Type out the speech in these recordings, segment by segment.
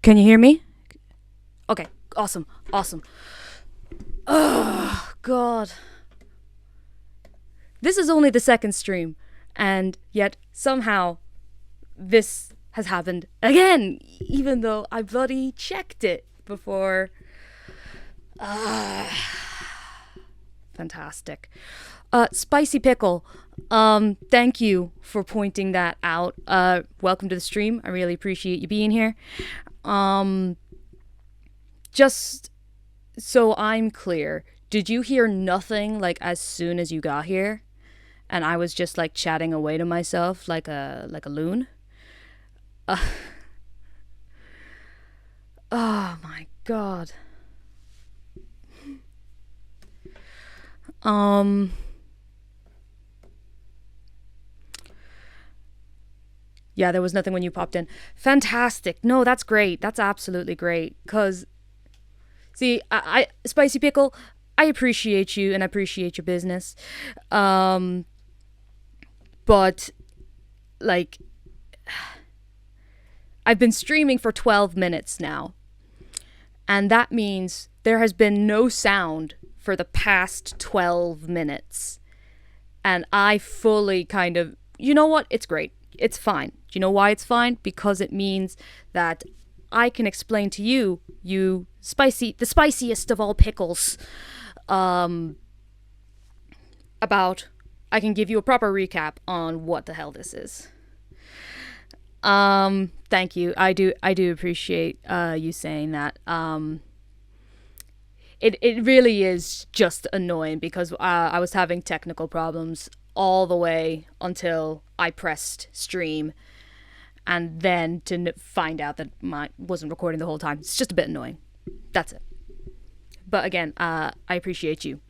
Can you hear me? Okay, awesome. Oh, God. This is only the second stream, and yet somehow this has happened again, even though I bloody checked it before. Fantastic. Spicy Pickle, thank you for pointing that out. Welcome to the stream. I really appreciate you being here. Just so I'm clear, did you hear nothing like as soon as you got here? And I was just like chatting away to myself like a loon? Oh my God. Yeah, there was nothing when you popped in. Fantastic. No, that's great. That's absolutely great. 'Cause see, I Spicy Pickle, I appreciate you and I appreciate your business. But like I've been streaming for 12 minutes now. And that means there has been no sound for the past 12 minutes. And I fully kind of, you know what? It's great. It's fine. Do you know why it's fine? Because it means that I can explain to you, the spiciest of all pickles, I can give you a proper recap on what the hell this is. Thank you. I do appreciate you saying that. It really is just annoying because I was having technical problems all the way until I pressed stream, and then to find out that mine wasn't recording the whole time. It's just a bit annoying. That's it. But again, I appreciate you.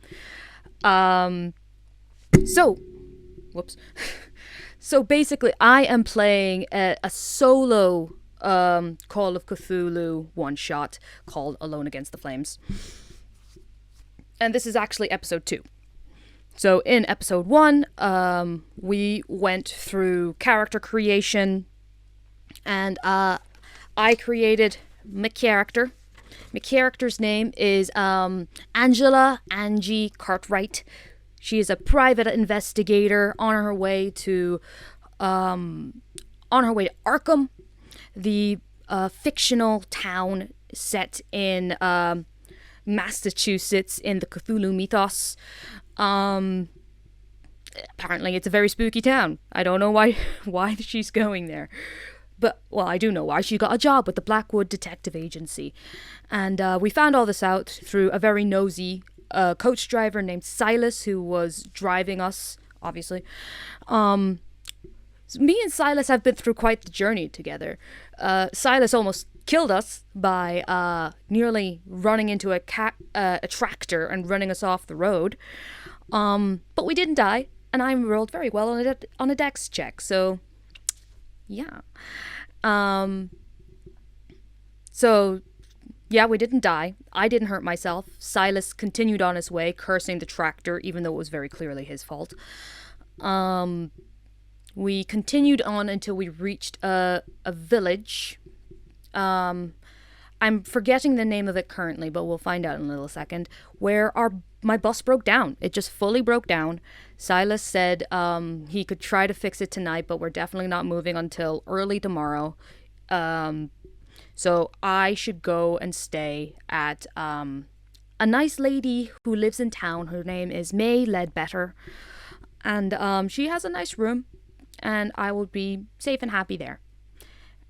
Whoops. So basically, I am playing a solo Call of Cthulhu one-shot called Alone Against the Flames. And this is actually episode 2. So in episode 1, we went through character creation, and I created my character. My character's name is Angela Angie Cartwright. She is a private investigator on her way to Arkham, the fictional town set in Massachusetts in the Cthulhu mythos. Apparently it's a very spooky town. I don't know why she's going there. But, well, I do know why. She got a job with the Blackwood Detective Agency. And we found all this out through a very nosy coach driver named Silas, who was driving us, obviously. So me and Silas have been through quite the journey together. Silas almost killed us by nearly running into a tractor and running us off the road. But we didn't die, and I rolled very well on a dex check, so yeah. So yeah, we didn't die. I didn't hurt myself. Silas continued on his way, cursing the tractor, even though it was very clearly his fault. We continued on until we reached a village. I'm forgetting the name of it currently, but we'll find out in a little second, where my bus broke down. It just fully broke down. Silas said he could try to fix it tonight, but we're definitely not moving until early tomorrow. So I should go and stay at a nice lady who lives in town. Her name is May Ledbetter. And she has a nice room, and I will be safe and happy there.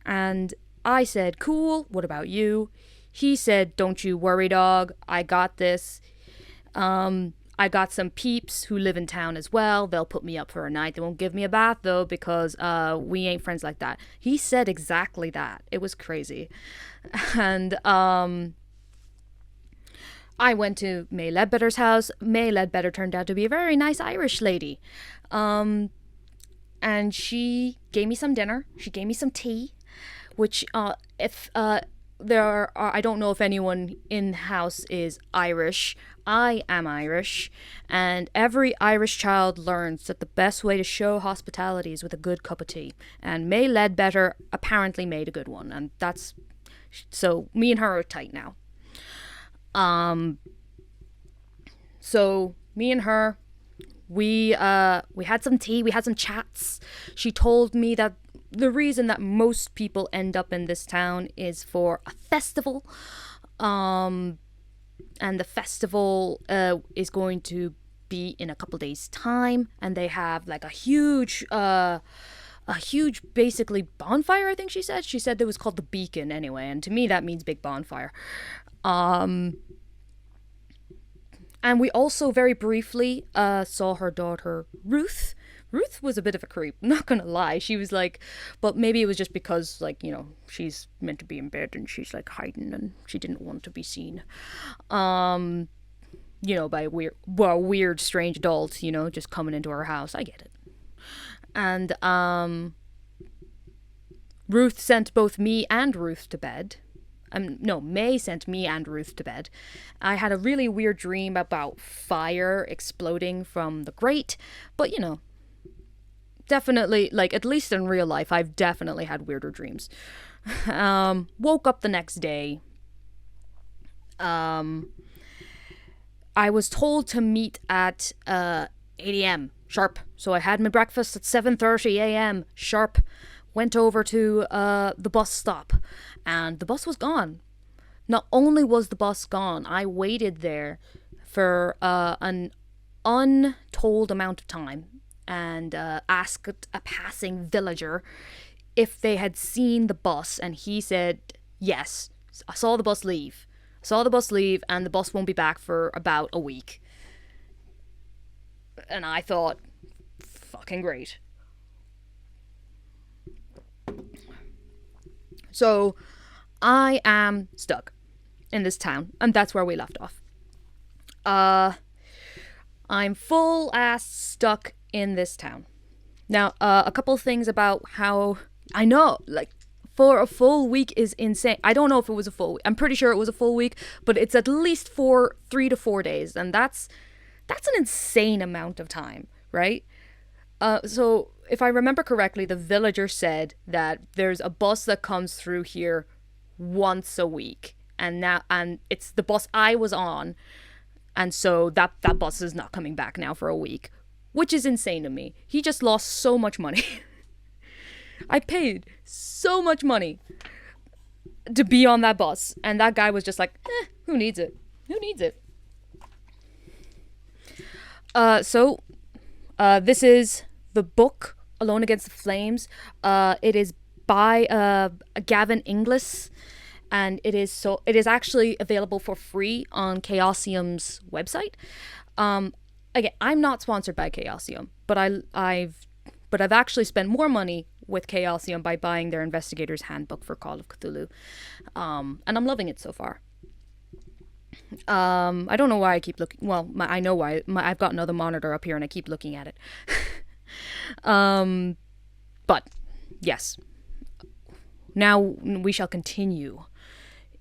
And I said, cool, what about you? He said, don't you worry, dog. I got this. I got some peeps who live in town as well. They'll put me up for a night. They won't give me a bath, though, because we ain't friends like that. He said exactly that. It was crazy. And I went to May Ledbetter's house. May Ledbetter turned out to be a very nice Irish lady. And she gave me some dinner. She gave me some tea, which I don't know if anyone in the house is Irish. I am Irish, and every Irish child learns that the best way to show hospitality is with a good cup of tea. And May Ledbetter apparently made a good one, and So me and her are tight now. So me and her, we had some tea, we had some chats. She told me that the reason that most people end up in this town is for a festival. And the festival is going to be in a couple days time, and they have like a huge basically bonfire. I think she said it was called the Beacon anyway, and to me that means big bonfire. And we also very briefly saw her daughter, Ruth. Ruth was a bit of a creep, not gonna lie. She was like, but maybe it was just because, like, you know, she's meant to be in bed and she's like hiding and she didn't want to be seen. You know, by a weird, strange adult, you know, just coming into her house. I get it. And Ruth sent both me and Ruth to bed. No, May sent me and Ruth to bed. I had a really weird dream about fire exploding from the grate, but you know, definitely, like, at least in real life, I've definitely had weirder dreams. Woke up the next day. I was told to meet at 8 a.m. sharp, so I had my breakfast at 7:30 a.m. sharp. Went over to the bus stop, and the bus was gone. Not only was the bus gone, I waited there for an untold amount of time and asked a passing villager if they had seen the bus, and he said, yes, I saw the bus leave. And the bus won't be back for about a week. And I thought, fucking great. So, I am stuck in this town, and that's where we left off. I'm full ass stuck in this town. Now, a couple things about how, I know, like, for a full week is insane. I don't know if it was a full week. I'm pretty sure it was a full week, but it's at least 3 to 4 days, and that's an insane amount of time, right? So if I remember correctly, the villager said that there's a bus that comes through here once a week, and it's the bus I was on, and so that bus is not coming back now for a week, which is insane to me. He just lost so much money. I paid so much money to be on that bus, and that guy was just like, who needs it? So this is the book Alone Against the Flames. It is by Gavin Inglis, and it is actually available for free on Chaosium's website. Again, I'm not sponsored by Chaosium, but I've actually spent more money with Chaosium by buying their Investigator's Handbook for Call of Cthulhu, and I'm loving it so far. I don't know why I keep looking. Well, I know why. I've got another monitor up here and I keep looking at it. But yes, now we shall continue.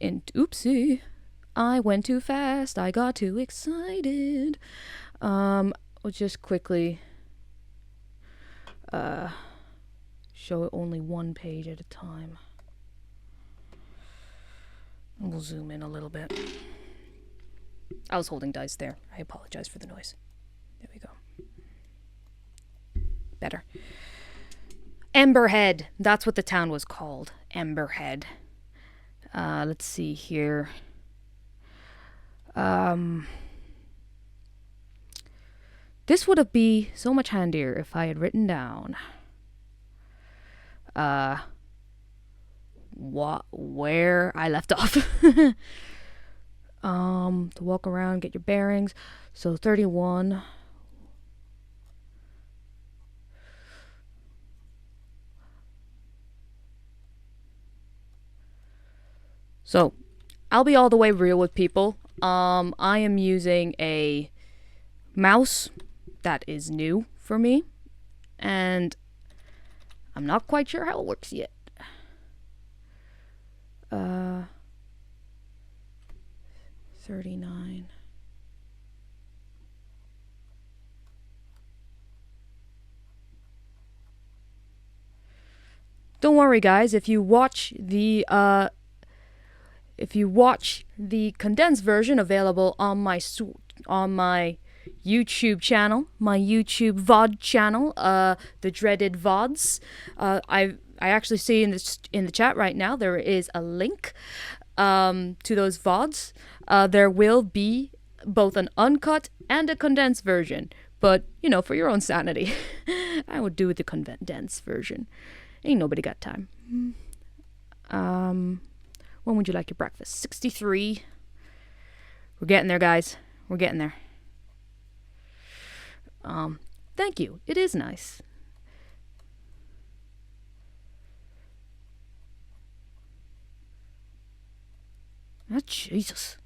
And oopsie, I went too fast. I got too excited. I'll just quickly show it only one page at a time. We'll zoom in a little bit. I was holding dice there. I apologize for the noise. There we go. Better. Emberhead. That's what the town was called. Emberhead. Let's see here. This would have been so much handier if I had written down where I left off. To walk around, get your bearings. So 31. So, I'll be all the way real with people. I am using a mouse that is new for me, and I'm not quite sure how it works yet. 39. Don't worry, guys. If you watch the if you watch the condensed version available on my YouTube channel, my YouTube VOD channel, the dreaded VODs, I actually see in the chat right now there is a link to those VODs. There will be both an uncut and a condensed version, but for your own sanity, I would do the condensed version. Ain't nobody got time. When would you like your breakfast? 63. We're getting there, guys. We're getting there. Thank you. It is nice. Oh, Jesus.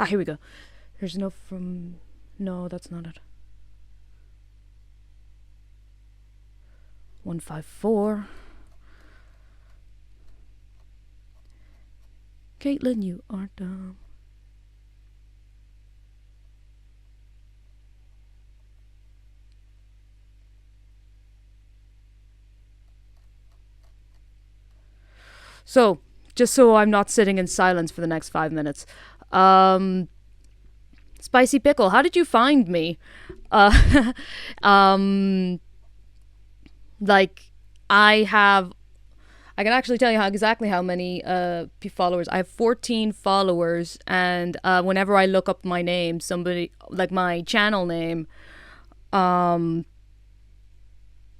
Here we go. There's no from... No, that's not it. 154. Caitlin, you are dumb. So, just so I'm not sitting in silence for the next 5 minutes. Spicy Pickle, how did you find me? Like, I can actually tell you exactly how many followers. I have 14 followers, and whenever I look up my name, somebody, like my channel name,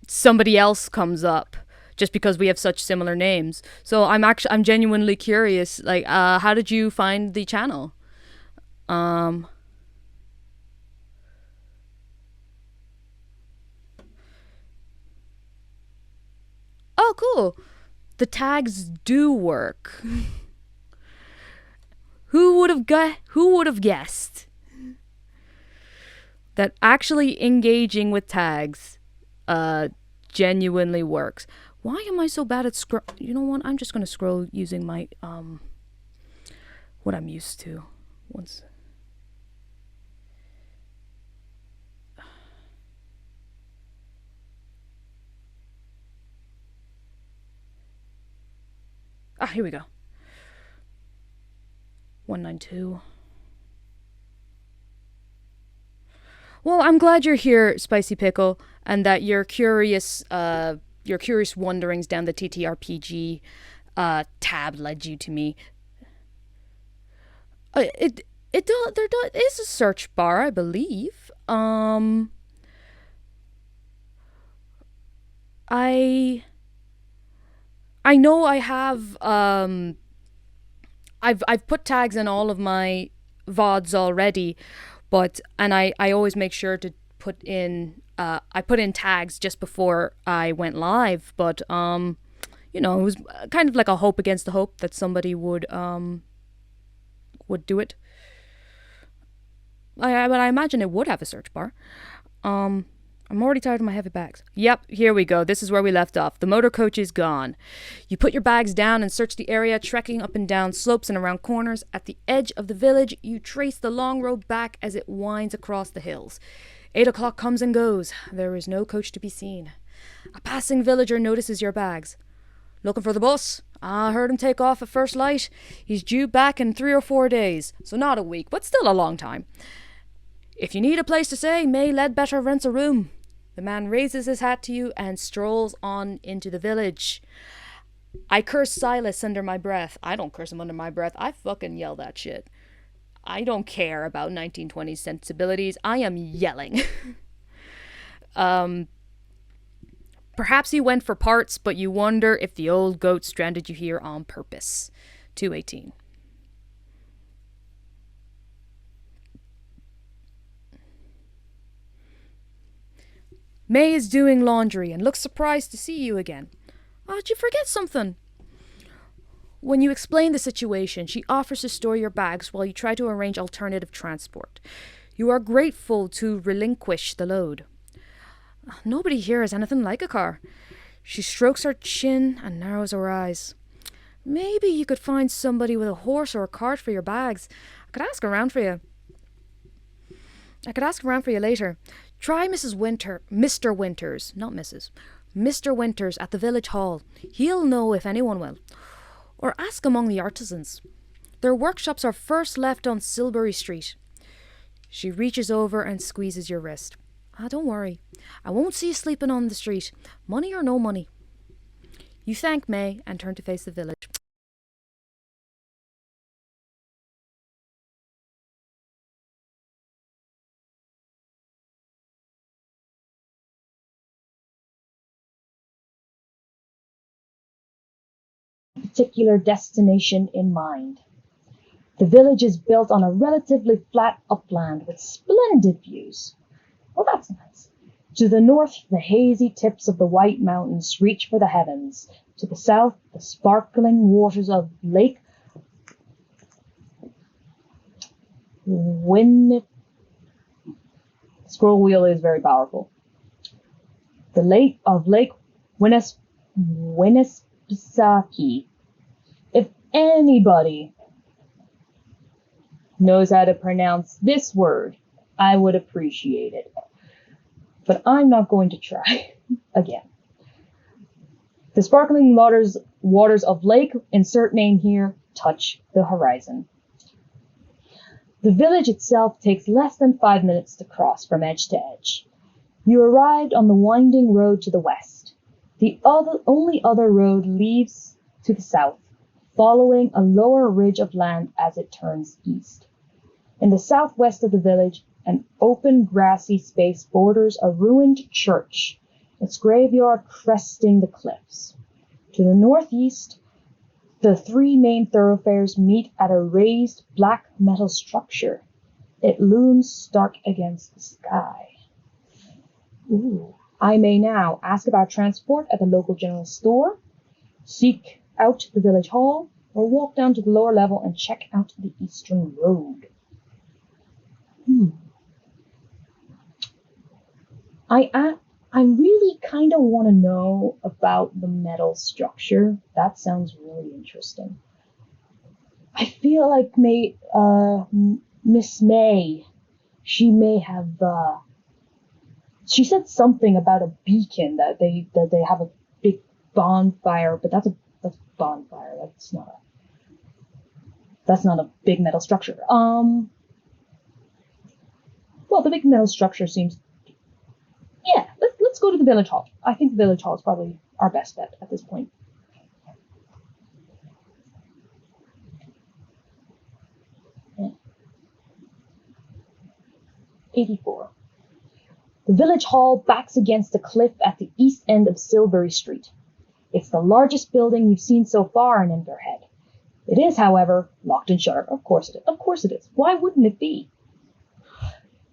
somebody else comes up, just because we have such similar names. So I'm genuinely curious, like, how did you find the channel? Oh, cool. The tags do work. Who would have guessed that actually engaging with tags genuinely works? Why am I so bad at You know what? I'm just going to scroll using my what I'm used to. Here we go. 192. Well, I'm glad you're here, Spicy Pickle, and that your curious wanderings down the TTRPG tab led you to me. There is a search bar, I believe. I know I have, I've put tags in all of my VODs already, and I always make sure to put in, I put in tags just before I went live, but, it was kind of like a hope against the hope that somebody would do it. But I imagine it would have a search bar. I'm already tired of my heavy bags. Yep, here we go. This is where we left off. The motor coach is gone. You put your bags down and search the area, trekking up and down slopes and around corners. At the edge of the village, you trace the long road back as it winds across the hills. 8 o'clock comes and goes. There is no coach to be seen. A passing villager notices your bags. Looking for the bus? I heard him take off at first light. He's due back in 3 or 4 days, so not a week, but still a long time. If you need a place to stay, May Ledbetter rents a room. The man raises his hat to you and strolls on into the village. I curse Silas under my breath. I don't curse him under my breath. I fucking yell that shit. I don't care about 1920s sensibilities. I am yelling. Perhaps he went for parts, but you wonder if the old goat stranded you here on purpose. 218. May is doing laundry and looks surprised to see you again. Oh, did you forget something? When you explain the situation, she offers to store your bags while you try to arrange alternative transport. You are grateful to relinquish the load. Nobody here has anything like a car. She strokes her chin and narrows her eyes. Maybe you could find somebody with a horse or a cart for your bags. I could ask around for you later. Try Mr. Winters, not Mrs. Mr. Winters at the village hall. He'll know if anyone will. Or ask among the artisans. Their workshops are first left on Silbury Street. She reaches over and squeezes your wrist. Don't worry. I won't see you sleeping on the street, money or no money. You thank May and turn to face the village. Particular destination in mind. The village is built on a relatively flat upland with splendid views. Well, that's nice. To the north, the hazy tips of the White Mountains reach for the heavens. To the south, the sparkling waters of Lake Scroll wheel is very powerful. The lake of Lake Winnipesaukee. If anybody knows how to pronounce this word, I would appreciate it. But I'm not going to try again. The sparkling waters of Lake, insert name here, touch the horizon. The village itself takes less than 5 minutes to cross from edge to edge. You arrived on the winding road to the west. The only other road leads to the south, following a lower ridge of land as it turns east. In the southwest of the village, an open grassy space borders a ruined church, its graveyard cresting the cliffs. To the northeast, the three main thoroughfares meet at a raised black metal structure. It looms stark against the sky. Ooh. I may now ask about transport at the local general store, seek out the village hall, or walk down to the lower level and check out the eastern road. I really kind of want to know about the metal structure. That sounds really interesting. I feel like Miss May, she may have, she said something about a beacon that they have a big bonfire, but that's a bonfire. That's not a big metal structure. Well, the big metal structure seems. Yeah, let's go to the village hall. I think the village hall is probably our best bet at this point. Yeah. 84. The village hall backs against a cliff at the east end of Silbury Street. It's the largest building you've seen so far in Inverhead. It is, however, locked and shuttered. Of course it is. Of course it is. Why wouldn't it be?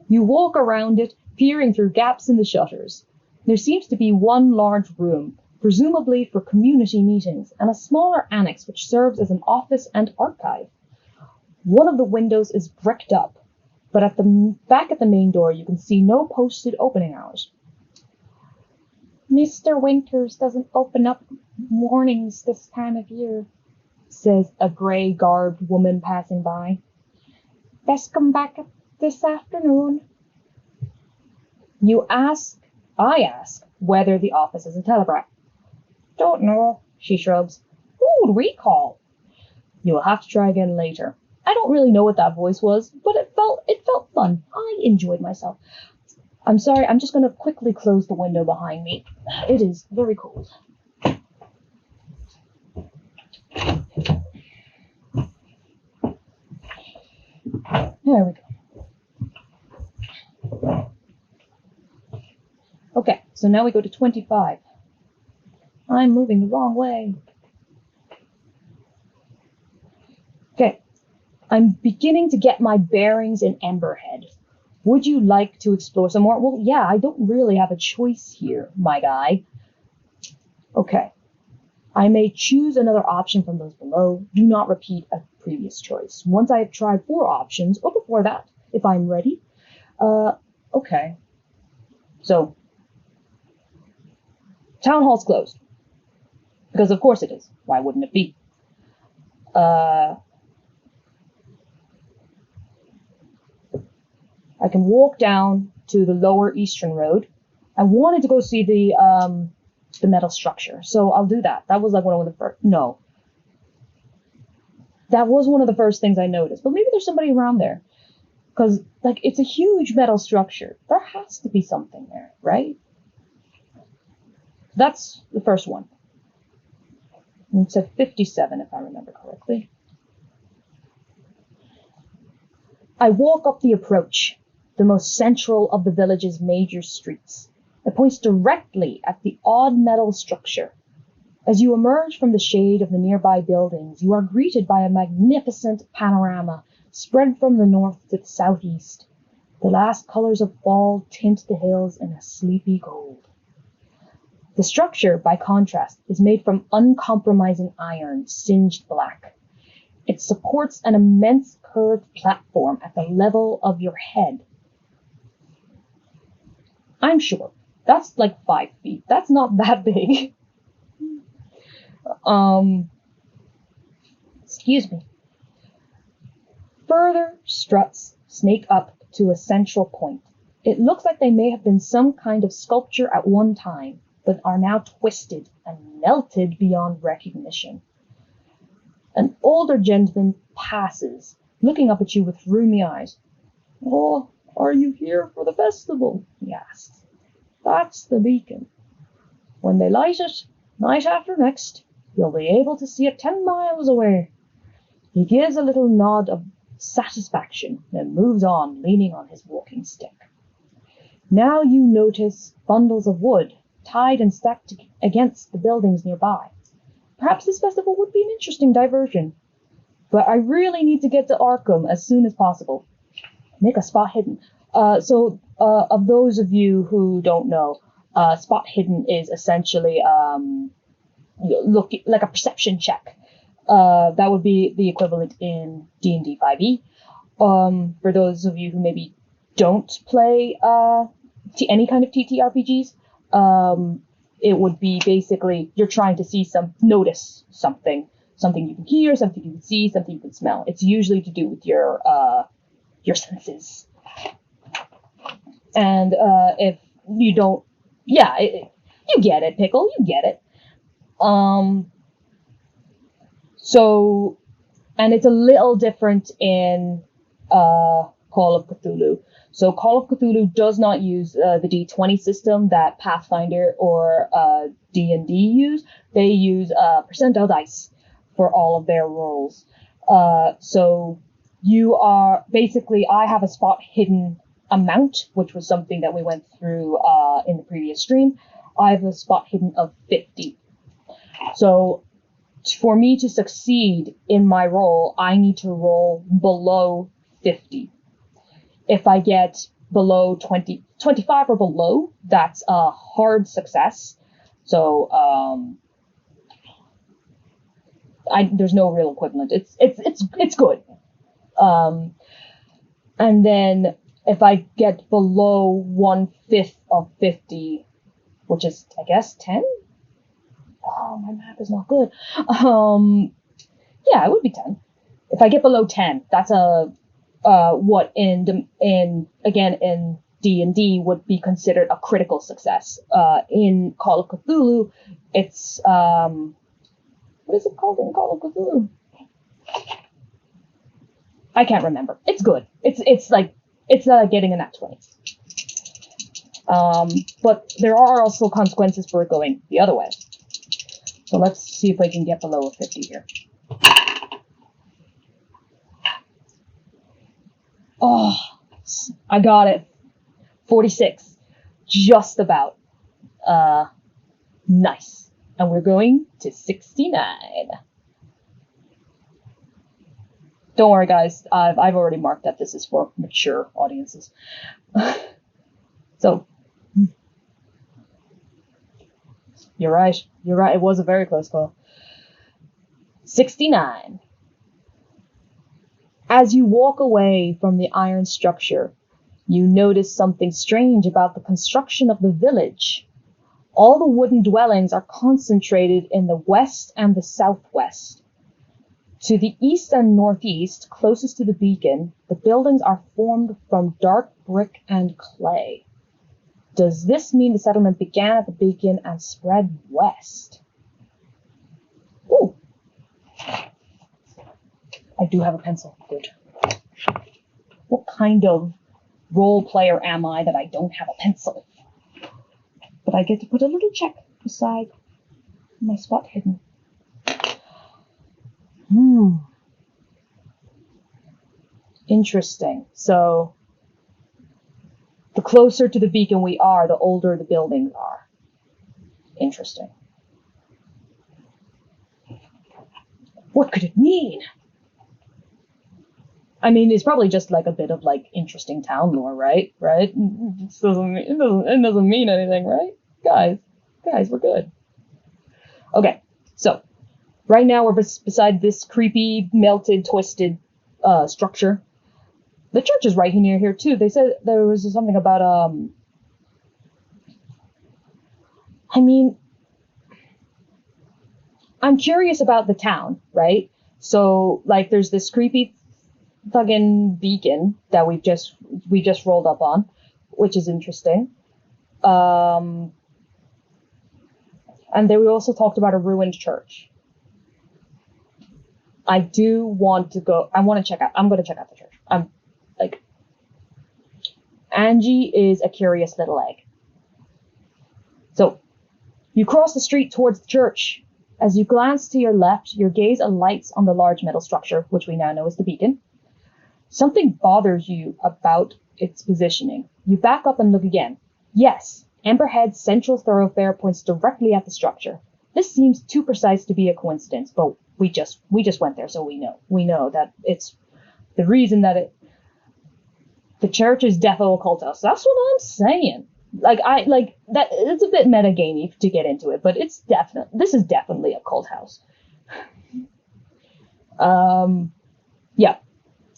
You walk around it, peering through gaps in the shutters. There seems to be one large room, presumably for community meetings, and a smaller annex which serves as an office and archive. One of the windows is bricked up, but at the back at the main door you can see no posted opening hours. Mr. Winters doesn't open up mornings this time of year, says a grey-garbed woman passing by. Best come back this afternoon. I ask whether the office is a telegraph. Don't know, she shrugs. Who would we call? You will have to try again later. I don't really know what that voice was, but it felt fun. I enjoyed myself. I'm sorry, I'm just going to quickly close the window behind me. It is very cold. There we go. Okay, so now we go to 25. I'm moving the wrong way. Okay, I'm beginning to get my bearings in Emberhead. Would you like to explore some more? Well, yeah, I don't really have a choice here, my guy. Okay, I may choose another option from those below. Do not repeat a previous choice. Once I have tried 4 options, or before that, if I'm ready. Okay. So, Town Hall's closed. Because of course it is. Why wouldn't it be? I can walk down to the lower eastern road. I wanted to go see the metal structure, so I'll do that. That was like one of the first. No, that was one of the first things I noticed. But maybe there's somebody around there, because like it's a huge metal structure. There has to be something there, right? That's the first one. And it's at 57, if I remember correctly. I walk up the approach, the most central of the village's major streets. It points directly at the odd metal structure. As you emerge from the shade of the nearby buildings, you are greeted by a magnificent panorama spread from the north to the southeast. The last colors of fall tint the hills in a sleepy gold. The structure, by contrast, is made from uncompromising iron, singed black. It supports an immense curved platform at the level of your head. I'm sure that's like 5 feet. That's not that big. Excuse me. Further struts snake up to a central point. It looks like they may have been some kind of sculpture at one time, but are now twisted and melted beyond recognition. An older gentleman passes, looking up at you with rheumy eyes. "Oh, are you here for the festival?" he asks. "That's the beacon. When they light it, night after next, you'll be able to see it 10 miles away." He gives a little nod of satisfaction, then moves on, leaning on his walking stick. Now you notice bundles of wood, tied and stacked against the buildings nearby. Perhaps this festival would be an interesting diversion. But I really need to get to Arkham as soon as possible. Make a spot hidden. Of those of you who don't know, spot hidden is essentially look like a perception check. That would be the equivalent in D&D 5e. For those of you who maybe don't play any kind of TTRPGs, it would be basically you're trying to notice something you can hear, something you can see, something you can smell. It's usually to do with your senses. And if you don't, you get it, Pickle, you get it. So, and it's a little different in Call of Cthulhu. So Call of Cthulhu does not use the D20 system that Pathfinder or D&D use. They use percentile dice for all of their rolls. So you are basically, I have a spot hidden amount, which was something that we went through in the previous stream. I have a spot hidden of 50. So for me to succeed in my roll, I need to roll below 50. If I get below 25 or below, that's a hard success. So there's no real equivalent. It's good. And then if I get below 1/5 of 50, which is I guess 10. Oh, my math is not good. Yeah, it would be 10. If I get below 10, that's what in D&D would be considered a critical success. In Call of Cthulhu, it's what is it called in Call of Cthulhu? I can't remember. It's good. It's like getting a nat 20. But there are also consequences for it going the other way. So let's see if I can get below a 50 here. Oh, I got it. 46. Just about. Nice. And we're going to 69. Don't worry, guys. I've already marked that this is for mature audiences. So, you're right. You're right. It was a very close call. 69. As you walk away from the iron structure, you notice something strange about the construction of the village. All the wooden dwellings are concentrated in the west and the southwest. To the east and northeast, closest to the beacon, the buildings are formed from dark brick and clay. Does this mean the settlement began at the beacon and spread west? Ooh. I do have a pencil. Good. What kind of role player am I that I don't have a pencil? But I get to put a little check beside my spot hidden. Interesting. So, the closer to the beacon we are, the older the buildings are. Interesting. What could it mean? I mean, it's probably just like a bit of like interesting town lore, right? Right? It doesn't mean anything, right? Guys, we're good. Okay, so right now we're beside this creepy, melted, twisted structure. The church is right near here too. They said there was something about I mean, I'm curious about the town, right? So like, there's this creepy fucking beacon that we just rolled up on, which is interesting. And then we also talked about a ruined church. I do want to go. I'm going to check out the church. Angie is a curious little egg. So, you cross the street towards the church. As you glance to your left, your gaze alights on the large metal structure, which we now know is the beacon. Something bothers you about its positioning. You back up and look again. Yes, Amberhead's central thoroughfare points directly at the structure. This seems too precise to be a coincidence, but we just went there, so we know. We know that it's the reason that the church is defo a cult house. That's what I'm saying. That it's a bit metagamey to get into it, but this is definitely a cult house. Yeah,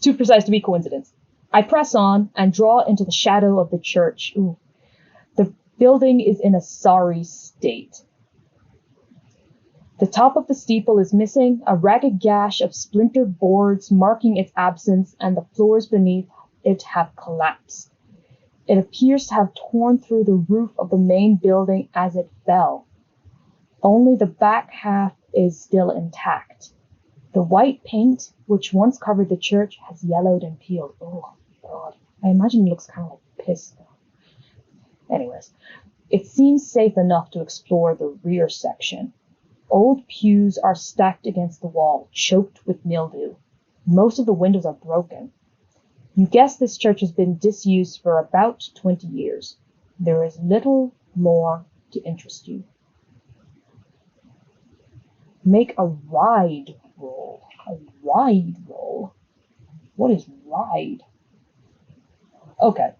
too precise to be coincidence. I press on and draw into the shadow of the church. Ooh. The building is in a sorry state. The top of the steeple is missing, a ragged gash of splintered boards marking its absence, and the floors beneath it have collapsed. It appears to have torn through the roof of the main building as it fell. Only the back half is still intact. The white paint, which once covered the church, has yellowed and peeled. Oh, God. I imagine it looks kind of like piss. Anyways, it seems safe enough to explore the rear section. Old pews are stacked against the wall, choked with mildew. Most of the windows are broken. You guess this church has been disused for about 20 years. There is little more to interest you. Make a ride roll. A ride roll? What is ride? Okay.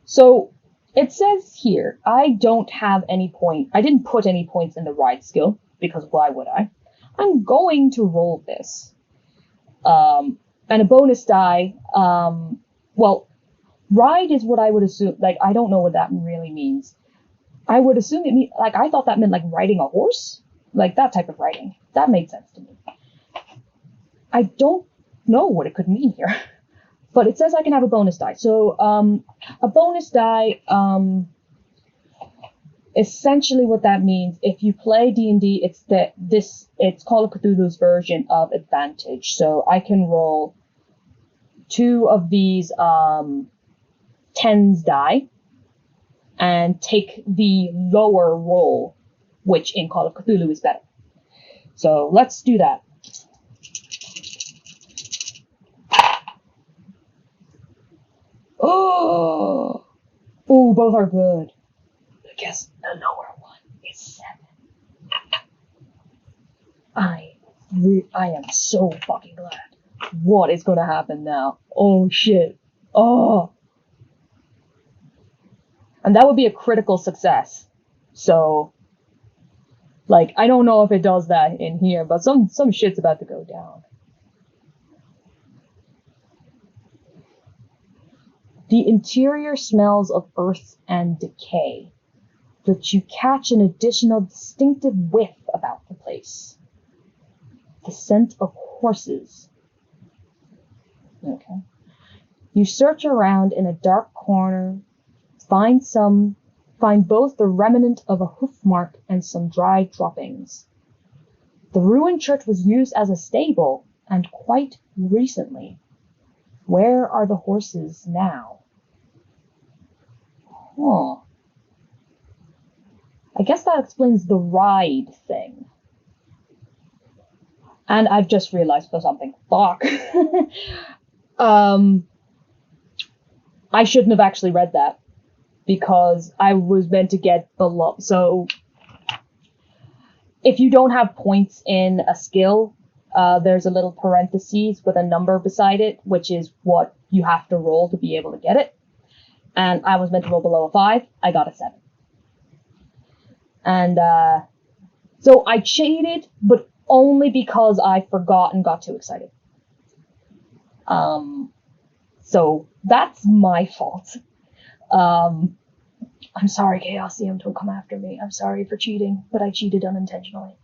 So, it says here, I didn't put any points in the ride skill, because why would I? I'm going to roll this. And a bonus die, ride is what I would assume, I don't know what that really means. I would assume it means, I thought that meant, riding a horse? That type of riding. That made sense to me. I don't know what it could mean here. But it says I can have a bonus die. So, a bonus die, essentially what that means, if you play D&D, it's Call of Cthulhu's version of advantage. So I can roll 2 of these, 10s die, and take the lower roll, which in Call of Cthulhu is better. So let's do that. Oh, both are good. I guess the lower one is 7. I am so fucking glad. What is gonna happen now? Oh shit. Oh. And that would be a critical success. So, I don't know if it does that in here, but some shit's about to go down. The interior smells of earth and decay, but you catch an additional distinctive whiff about the place. the scent of horses. Okay. You search around in a dark corner, find both the remnant of a hoof mark and some dry droppings. The ruined church was used as a stable, and quite recently. Where are the horses now? Huh. I guess that explains the ride thing. And I've just realized for something. Fuck. I shouldn't have actually read that, because I was meant to get below. So if you don't have points in a skill, there's a little parentheses with a number beside it, which is what you have to roll to be able to get it. And I was meant to roll below a 5. I got a 7. And so I cheated, but only because I forgot and got too excited. So that's my fault. I'm sorry, Chaosium, don't come after me. I'm sorry for cheating, but I cheated unintentionally.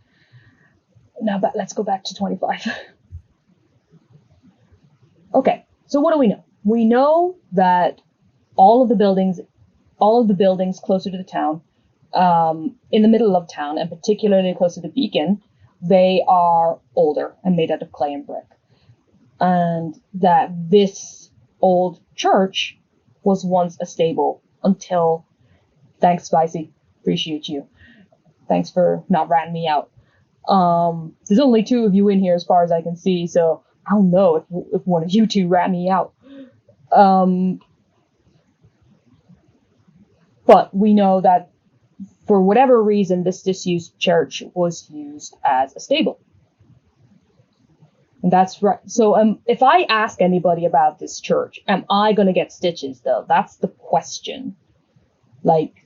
Now, let's go back to 25. Okay, so what do we know? We know that all of the buildings closer to the town, in the middle of town, and particularly close to the beacon, they are older and made out of clay and brick. And that this old church was once a stable until, thanks Spicy, appreciate you. Thanks for not ratting me out. There's only 2 of you in here as far as I can see, so I don't know if one of you 2 rat me out. But we know that for whatever reason, this disused church was used as a stable. And that's right. So if I ask anybody about this church, am I going to get stitches, though? That's the question. Like,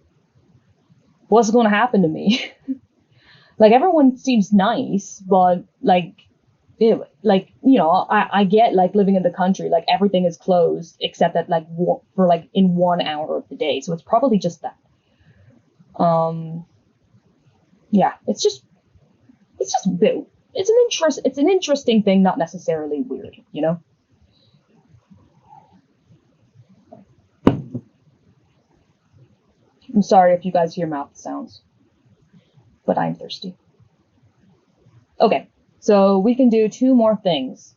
what's going to happen to me? Like, everyone seems nice, but, I get, like, living in the country, like, everything is closed, except that, like, for, in 1 hour of the day. So it's probably just that. Yeah, it's a bit, it's an interesting thing, not necessarily weird, you know? I'm sorry if you guys hear mouth sounds, but I'm thirsty. Okay, so we can do 2 more things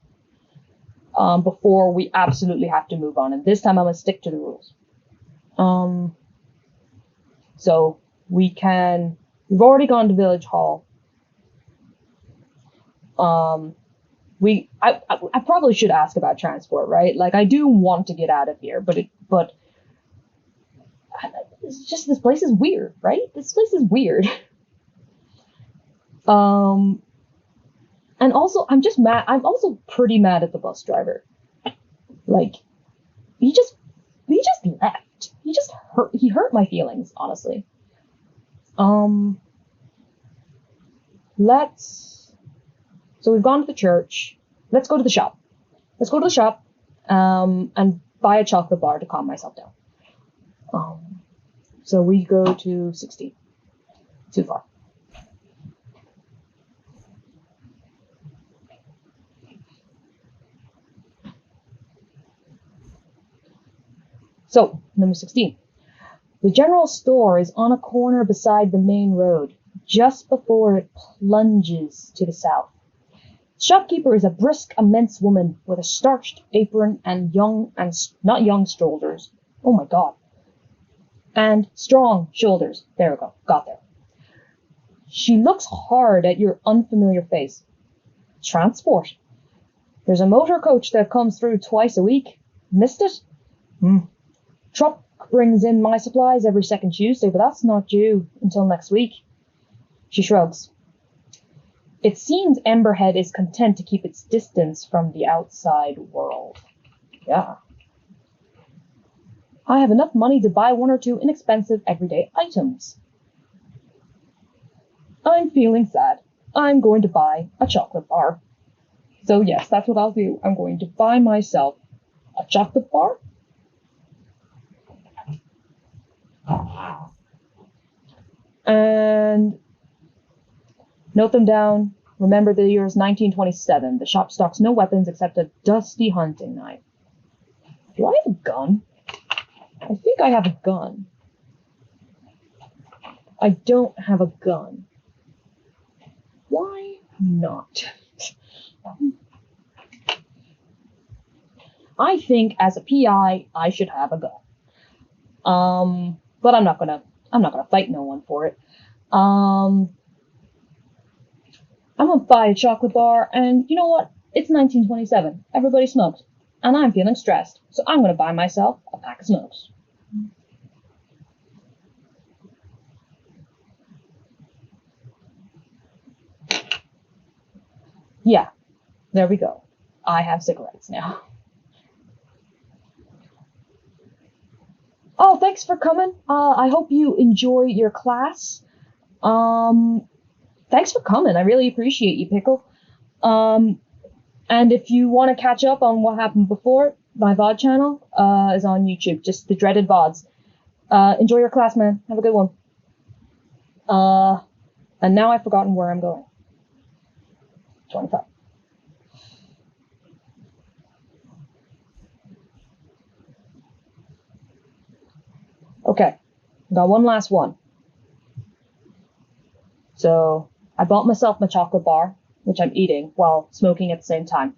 before we absolutely have to move on, and this time I'm gonna stick to the rules. So we've already gone to Village Hall. I probably should ask about transport, right? Like, I do want to get out of here, but it's just, this place is weird, right? This place is weird. And also, I'm just mad. I'm also pretty mad at the bus driver. Like, he just left. He hurt my feelings, honestly. So we've gone to the church. Let's go to the shop. And buy a chocolate bar to calm myself down. So we go to 16. Too far. So, number 16. The general store is on a corner beside the main road, just before it plunges to the south. The shopkeeper is a brisk, immense woman with a starched apron and not young shoulders. Oh my god. And strong shoulders. There we go. Got there. She looks hard at your unfamiliar face. Transport. There's a motor coach that comes through twice a week. Missed it? Truck brings in my supplies every second Tuesday, but that's not due until next week. She shrugs. It seems Emberhead is content to keep its distance from the outside world. Yeah. I have enough money to buy 1 or 2 inexpensive everyday items. I'm feeling sad. I'm going to buy a chocolate bar. So yes, that's what I'll do. I'm going to buy myself a chocolate bar. And note them down. Remember the year is 1927. The shop stocks no weapons except a dusty hunting knife. Do I have a gun? I think I have a gun. I don't have a gun. Why not? I think as a PI, I should have a gun. But I'm not gonna fight no one for it. I'm gonna buy a chocolate bar, and you know what? It's 1927. Everybody smokes, and I'm feeling stressed, so I'm gonna buy myself a pack of smokes. Yeah, there we go. I have cigarettes now. Oh, thanks for coming. I hope you enjoy your class. Thanks for coming. I really appreciate you, Pickle. And if you want to catch up on what happened before, my VOD channel is on YouTube. Just the dreaded VODs. Enjoy your class, man. Have a good one. And now I've forgotten where I'm going. 25. Okay, got one last one. So I bought myself my chocolate bar, which I'm eating while smoking at the same time.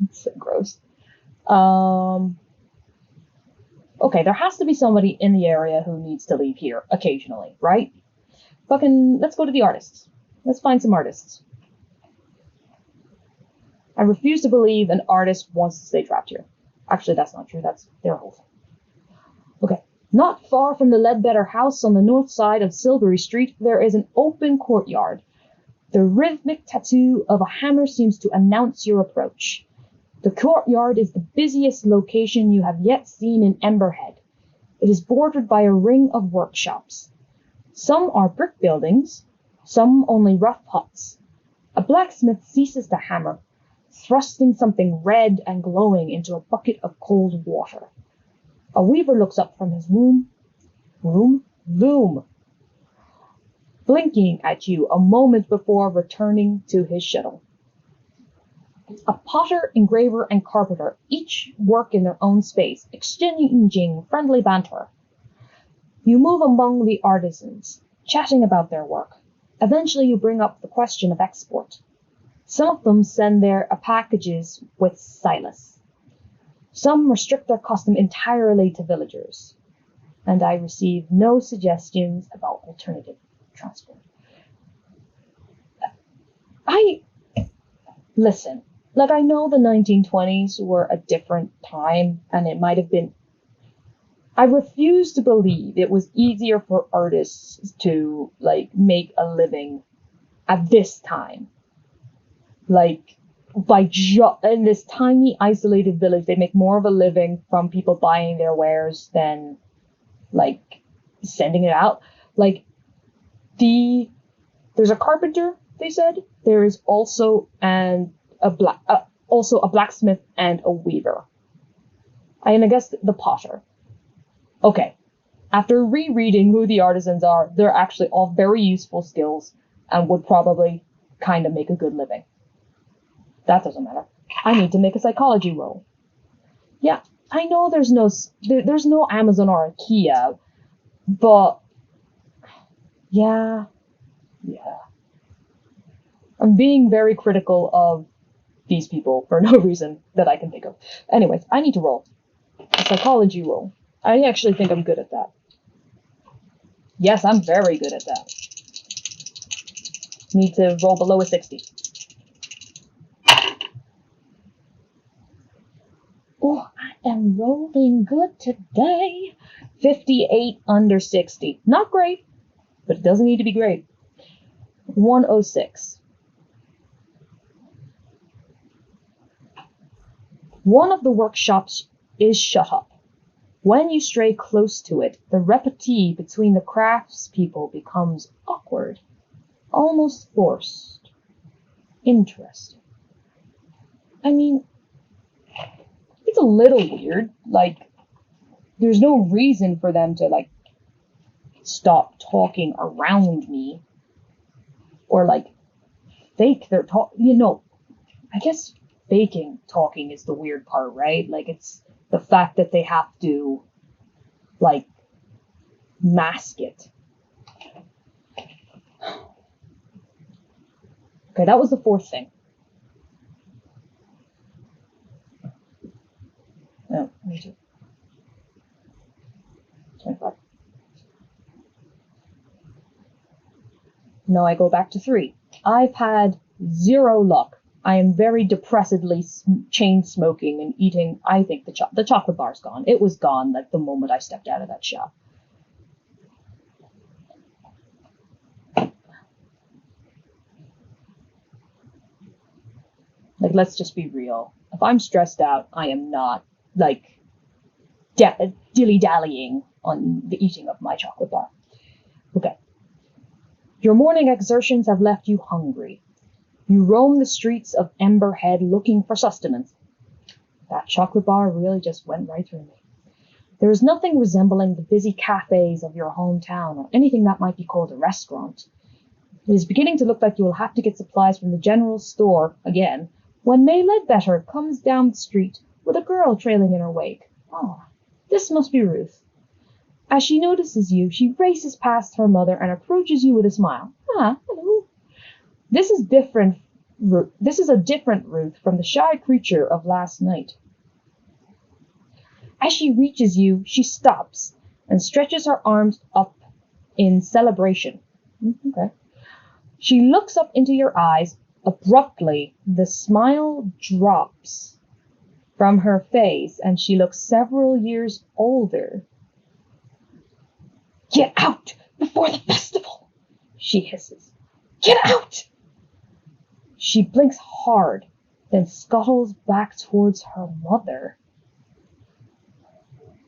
It's so gross. Okay, there has to be somebody in the area who needs to leave here occasionally, right? Let's go to the artists. Let's find some artists. I refuse to believe an artist wants to stay trapped here. Actually, that's not true. That's their whole thing. Okay. Not far from the Ledbetter House on the north side of Silbury Street, there is an open courtyard. The rhythmic tattoo of a hammer seems to announce your approach. The courtyard is the busiest location you have yet seen in Emberhead. It is bordered by a ring of workshops. Some are brick buildings, some only rough huts. A blacksmith ceases to hammer, thrusting something red and glowing into a bucket of cold water. A weaver looks up from his loom, blinking at you a moment before returning to his shuttle. A potter, engraver, and carpenter each work in their own space, exchanging friendly banter. You move among the artisans, chatting about their work. Eventually you bring up the question of export. Some of them send their packages with Silas. Some restrict their custom entirely to villagers. And I receive no suggestions about alternative transport. Listen, I know the 1920s were a different time, and it might have been. I refuse to believe it was easier for artists to, make a living at this time. In this tiny, isolated village, they make more of a living from people buying their wares than, sending it out. There's a carpenter, they said. There is also a blacksmith and a weaver. And I guess the potter. Okay. After rereading who the artisans are, they're actually all very useful skills and would probably kind of make a good living. That doesn't matter. I need to make a psychology roll. Yeah, I know there's no Amazon or IKEA, but yeah. I'm being very critical of these people for no reason that I can think of. Anyways, I need to roll a psychology roll. I actually think I'm good at that. Yes, I'm very good at that. Need to roll below a 60. Oh, I am rolling good today. 58 under 60. Not great, but it doesn't need to be great. 106. One of the workshops is shut up. When you stray close to it, the repartee between the craftspeople becomes awkward, almost forced. Interesting. I mean, it's a little weird. There's no reason for them to, stop talking around me. or like fake their talk. I guess faking talking is the weird part, right? Like it's the fact that they have to like mask it. Okay, that was the fourth thing. No, me too. 25. No, I go back to 3. I've had 0 luck. I am very depressedly chain smoking and eating. I think the chocolate bar's gone. It was gone like the moment I stepped out of that shop. Like, let's just be real. If I'm stressed out, I am not like dilly-dallying on the eating of my chocolate bar. Okay. Your morning exertions have left you hungry. You roam the streets of Emberhead looking for sustenance. That chocolate bar really just went right through me. There is nothing resembling the busy cafes of your hometown or anything that might be called a restaurant. It is beginning to look like you will have to get supplies from the general store again when May Ledbetter comes down the street with a girl trailing in her wake. Oh, this must be Ruth. As she notices you, she races past her mother and approaches you with a smile. Ah, hello. This is a different Ruth from the shy creature of last night. As she reaches you, she stops and stretches her arms up in celebration. Okay. She looks up into your eyes. Abruptly, the smile drops from her face and she looks several years older. Get out before the festival, she hisses. Get out! She blinks hard, then scuttles back towards her mother.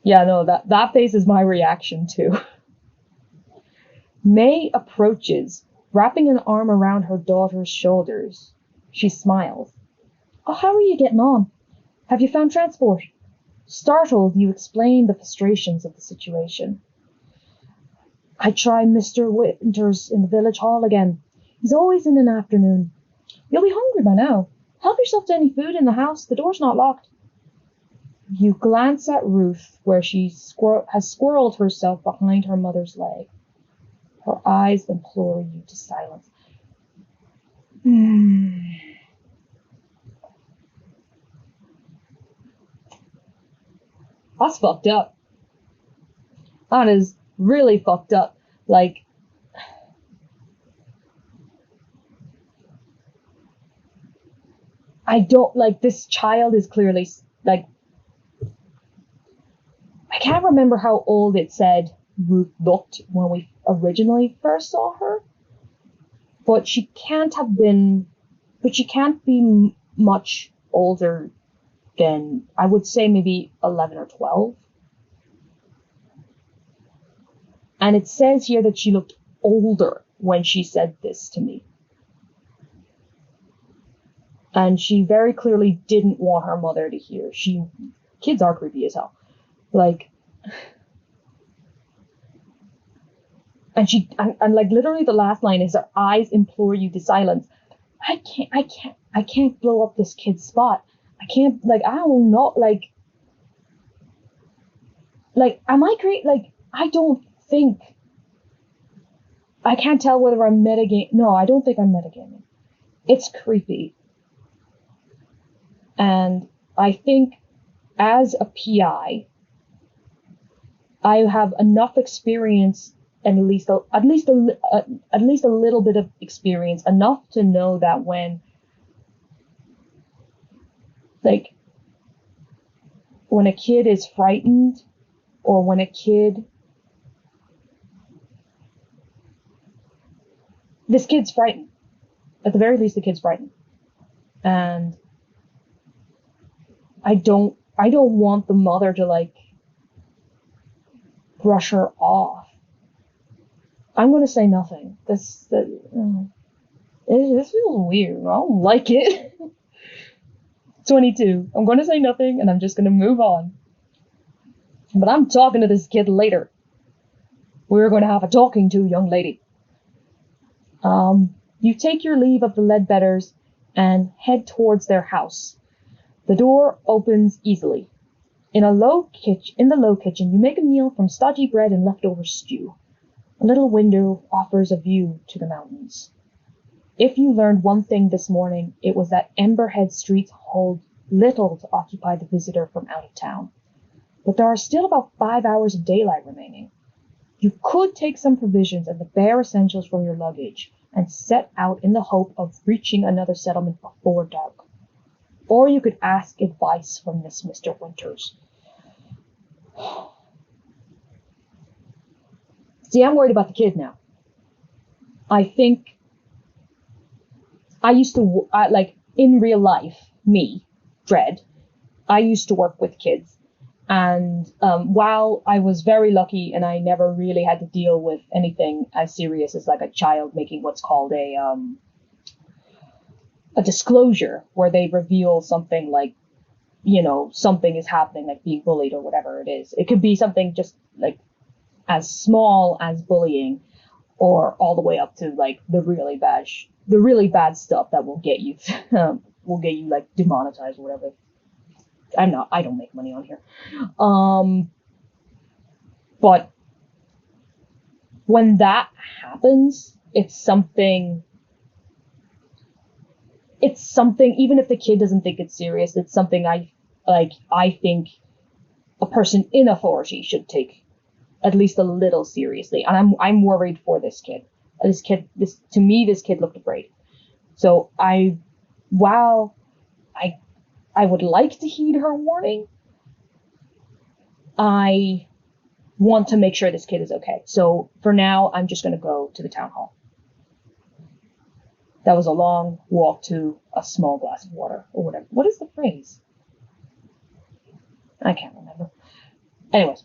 Yeah, no, that face is my reaction too. May approaches, wrapping an arm around her daughter's shoulders. She smiles. Oh, how are you getting on? Have you found transport? Startled, you explain the frustrations of the situation. I tried Mr. Winters in the village hall again. He's always in an afternoon. You'll be hungry by now. Help yourself to any food in the house. The door's not locked. You glance at Ruth, where she has squirreled herself behind her mother's leg. Her eyes implore you to silence. That's fucked up. That is really fucked up. Like, I don't, like, this child is clearly, like, I can't remember how old it said Ruth looked when we originally first saw her, but she can't be much older than, I would say maybe 11 or 12. And it says here that she looked older when she said this to me. And she very clearly didn't want her mother to hear. Kids are creepy as hell. Like, and like literally the last line is her eyes implore you to silence. I can't blow up this kid's spot. I can't, like, I don't know, like, am I great? Like, I don't think, I can't tell whether I'm metagaming. No, I don't think I'm metagaming. It's creepy. And I think as a PI, I have enough experience, and at least a little bit of experience, enough to know that when a kid is frightened, or when a kid, this kid's frightened. At the very least, the kid's frightened. And I don't want the mother to, like, brush her off. I'm going to say nothing. This feels weird. I don't like it. 22. I'm going to say nothing, and I'm just going to move on. But I'm talking to this kid later. We're going to have a talking to, young lady. You take your leave of the Ledbetters and head towards their house. The door opens easily. In the low kitchen, you make a meal from stodgy bread and leftover stew. A little window offers a view to the mountains. If you learned one thing this morning, it was that Emberhead streets hold little to occupy the visitor from out of town. But there are still about 5 hours of daylight remaining. You could take some provisions and the bare essentials from your luggage and set out in the hope of reaching another settlement before dark. Or you could ask advice from this Mr. Winters. See, I'm worried about the kid now. I think I used to, in real life, me, Dred, I used to work with kids. And while I was very lucky and I never really had to deal with anything as serious as like a child making what's called a disclosure, where they reveal something like, something is happening, like being bullied or whatever it is. It could be something just like as small as bullying, or all the way up to like the really bad stuff that will get you like demonetized or whatever. I don't make money on here. But when that happens, it's something, even if the kid doesn't think it's serious, it's something I think a person in authority should take at least a little seriously. And I'm worried for this kid. This kid looked afraid. So while I would like to heed her warning, I want to make sure this kid is okay. So for now, I'm just going to go to the town hall. That was a long walk to a small glass of water, or whatever. What is the phrase? I can't remember. Anyways.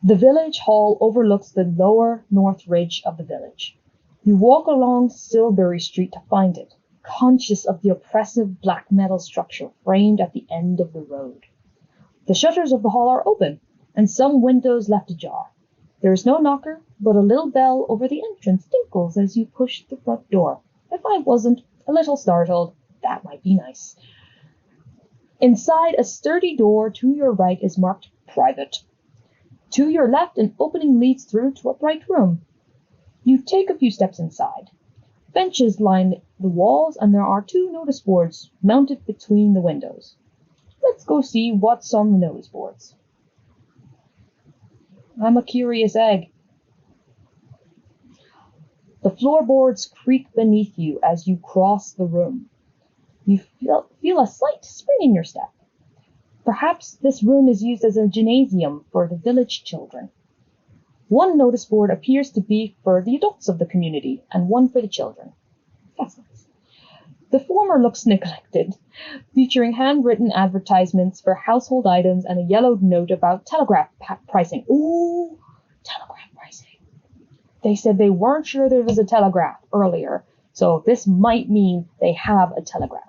The village hall overlooks the lower north ridge of the village. You walk along Silbury Street to find it, conscious of the oppressive black metal structure framed at the end of the road. The shutters of the hall are open, and some windows left ajar. There is no knocker, but a little bell over the entrance tinkles as you push the front door. If I wasn't a little startled, that might be nice. Inside, a sturdy door to your right is marked private. To your left, an opening leads through to a bright room. You take a few steps inside. Benches line the walls, and there are 2 notice boards mounted between the windows. Let's go see what's on the notice boards. I'm a curious egg. The floorboards creak beneath you as you cross the room. You feel a slight spring in your step. Perhaps this room is used as a gymnasium for the village children. One notice board appears to be for the adults of the community, and one for the children. That's nice. The former looks neglected, featuring handwritten advertisements for household items and a yellowed note about telegraph pricing. Ooh, telegraph pricing. They said they weren't sure there was a telegraph earlier, so this might mean they have a telegraph.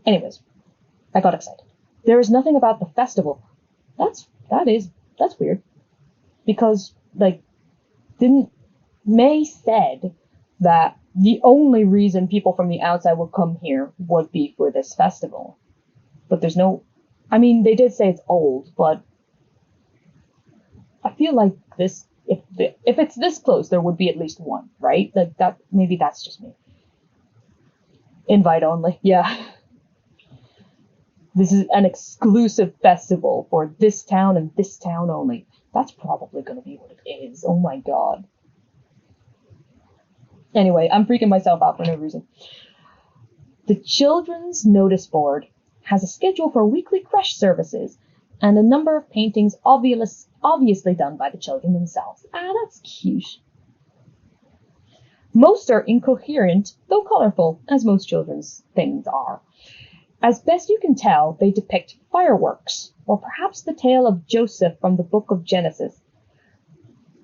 Anyways, I got excited. There is nothing about the festival. That's weird. Because, May said that the only reason people from the outside would come here would be for this festival. But there's no, they did say it's old, but I feel like this, if it's this close, there would be at least one, right? Maybe that's just me. Invite only, yeah. This is an exclusive festival for this town and this town only. That's probably going to be what it is. Oh my god. Anyway, I'm freaking myself out for no reason. The children's notice board has a schedule for weekly creche services and a number of paintings obviously done by the children themselves. Ah, that's cute. Most are incoherent, though colorful, as most children's things are. As best you can tell, they depict fireworks, or perhaps the tale of Joseph from the book of Genesis.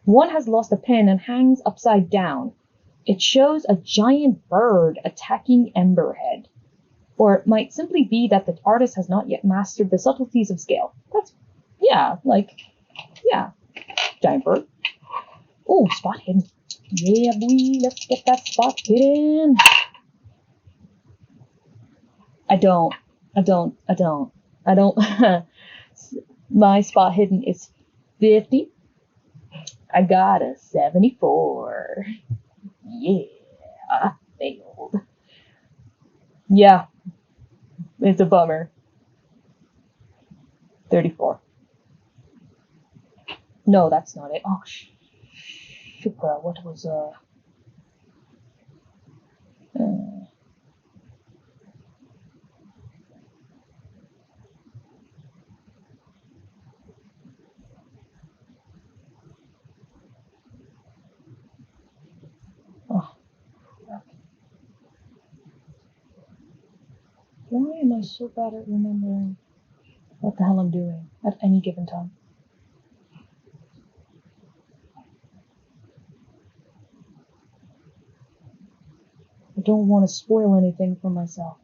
One has lost a pen and hangs upside down. It shows a giant bird attacking Emberhead. Or it might simply be that the artist has not yet mastered the subtleties of scale. Giant bird. Oh, spot hidden. Yeah, boy, let's get that spot hidden. I don't. My spot hidden is 50. I got a 74. Yeah, I failed. Yeah, it's a bummer. 34. No, that's not it. Oh, shit, what was, oh, crap. Why am I so bad at remembering what the hell I'm doing at any given time? I don't want to spoil anything for myself.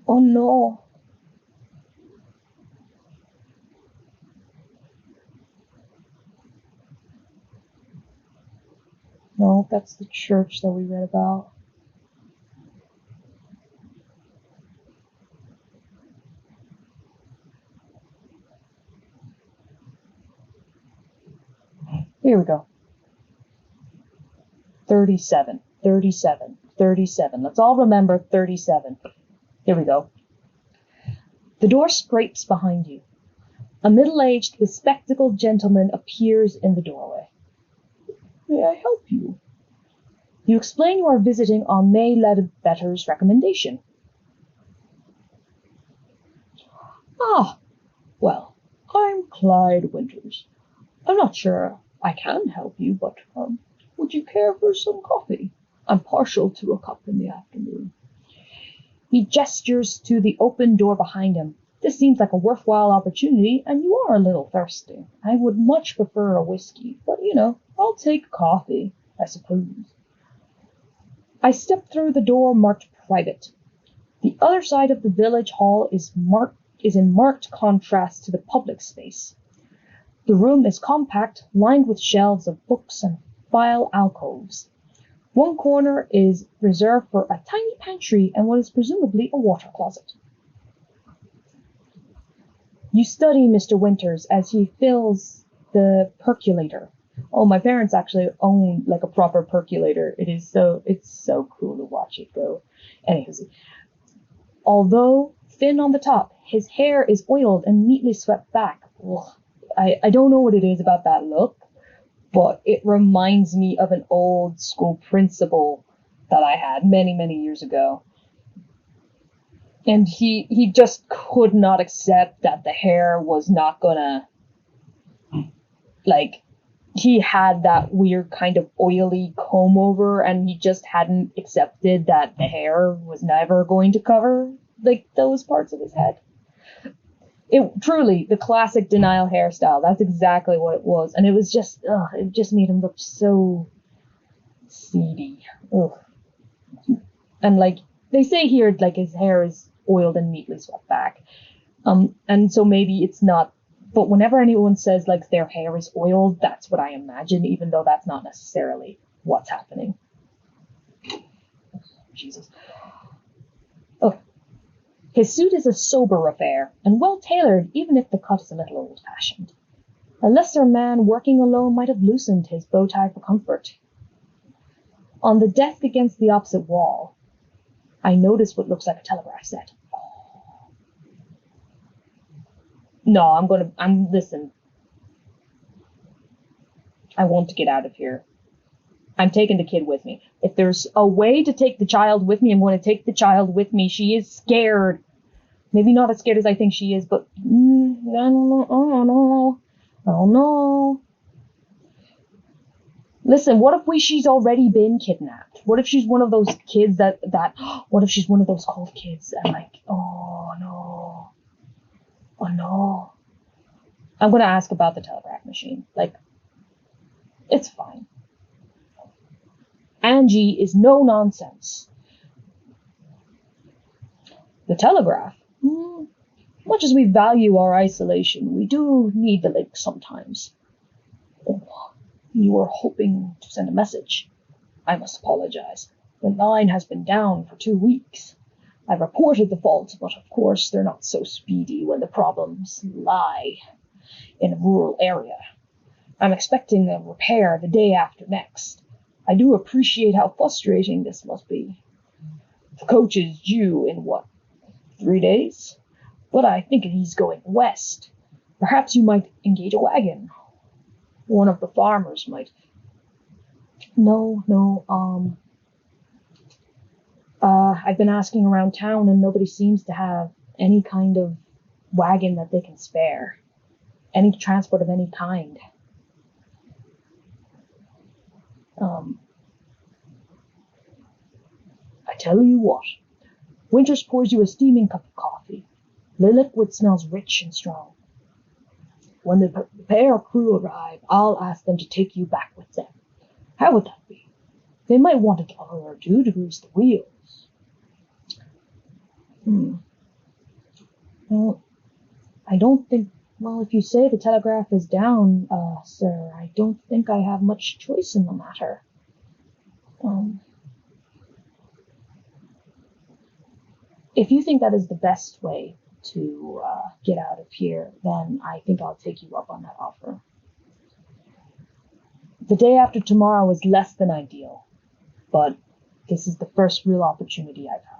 Oh no. No, that's the church that we read about. Here we go. 37. Let's all remember 37. Here we go. The door scrapes behind you. A middle-aged, bespectacled gentleman appears in the doorway. May I help you? You explain you are visiting on May Ledbetter's recommendation. Ah, well, I'm Clyde Winters. I'm not sure I can help you, but would you care for some coffee? I'm partial to a cup in the afternoon. He gestures to the open door behind him. This seems like a worthwhile opportunity, and you are a little thirsty. I would much prefer a whiskey, but I'll take coffee, I suppose. I step through the door marked private. The other side of the village hall is in marked contrast to the public space. The room is compact, lined with shelves of books and file alcoves. One corner is reserved for a tiny pantry and what is presumably a water closet. You study Mr. Winters as he fills the percolator. Oh, my parents actually own like a proper percolator. It's so cool to watch it go. Anyways, although thin on the top, his hair is oiled and neatly swept back. Ugh. I don't know what it is about that look, but it reminds me of an old school principal that I had many, many years ago. And he just could not accept that the hair was not gonna, like, he had that weird kind of oily comb over, and he just hadn't accepted that the hair was never going to cover, like, those parts of his head. It truly, the classic denial hairstyle, that's exactly what it was. And it was just, it just made him look so seedy. Ugh. And like, they say here, like, his hair is oiled and neatly swept back. And so maybe it's not, but whenever anyone says, like, their hair is oiled, that's what I imagine, even though that's not necessarily what's happening. Jesus. Oh. His suit is a sober affair, and well-tailored, even if the cut is a little old-fashioned. A lesser man working alone might have loosened his bow tie for comfort. On the desk against the opposite wall, I notice what looks like a telegraph set. No, listen. I want to get out of here. I'm taking the kid with me. If there's a way to take the child with me, I'm going to take the child with me. She is scared. Maybe not as scared as I think she is, but I don't know. Listen, what if she's already been kidnapped? What if she's one of those kids what if she's one of those cold kids and like, oh no. I'm going to ask about the telegraph machine. Like, it's fine. Angie is no nonsense. The telegraph? Much as we value our isolation, we do need the link sometimes. Oh, You were hoping to send a message. I must apologize. The line has been down for 2 weeks. I reported the fault, but of course they're not so speedy when the problems lie in a rural area. I'm expecting a repair the day after next. I do appreciate how frustrating this must be. The coach is due in, 3 days? But I think he's going west. Perhaps you might engage a wagon. One of the farmers might. No, I've been asking around town and nobody seems to have any kind of wagon that they can spare. Any transport of any kind. I tell you what. Winters pours you a steaming cup of coffee. The liquid smells rich and strong. When the repair crew arrive, I'll ask them to take you back with them. How would that be? They might want a dollar or two to grease the wheels. Well, I don't think... Well, if you say the telegraph is down, sir, I don't think I have much choice in the matter. If you think that is the best way to get out of here, then I think I'll take you up on that offer. The day after tomorrow is less than ideal, but this is the first real opportunity I've had.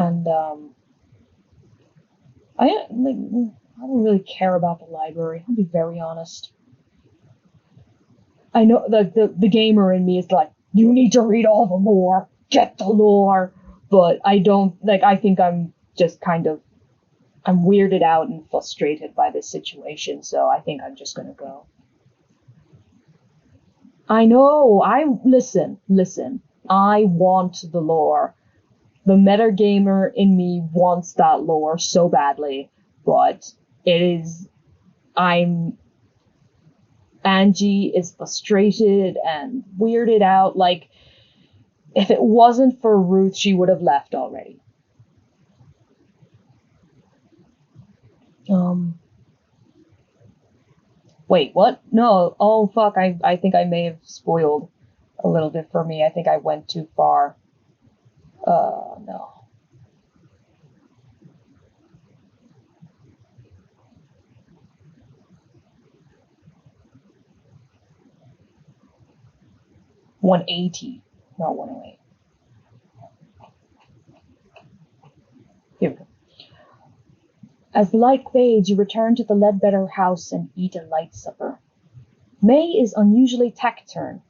And I don't really care about the library, I'll be very honest. I know the gamer in me is like, you need to read all the lore, get the lore, but I don't, I think I'm just I'm weirded out and frustrated by this situation, so I think I'm just gonna go. I know, listen, I want the lore. The metagamer in me wants that lore so badly, but Angie is frustrated and weirded out. If it wasn't for Ruth, she would have left already. Wait, what? No, oh fuck, I think I may have spoiled a little bit for me. I think I went too far. No. $180, not 108. Here we go. As the light fades, you return to the Ledbetter house and eat a light supper. May is unusually taciturn.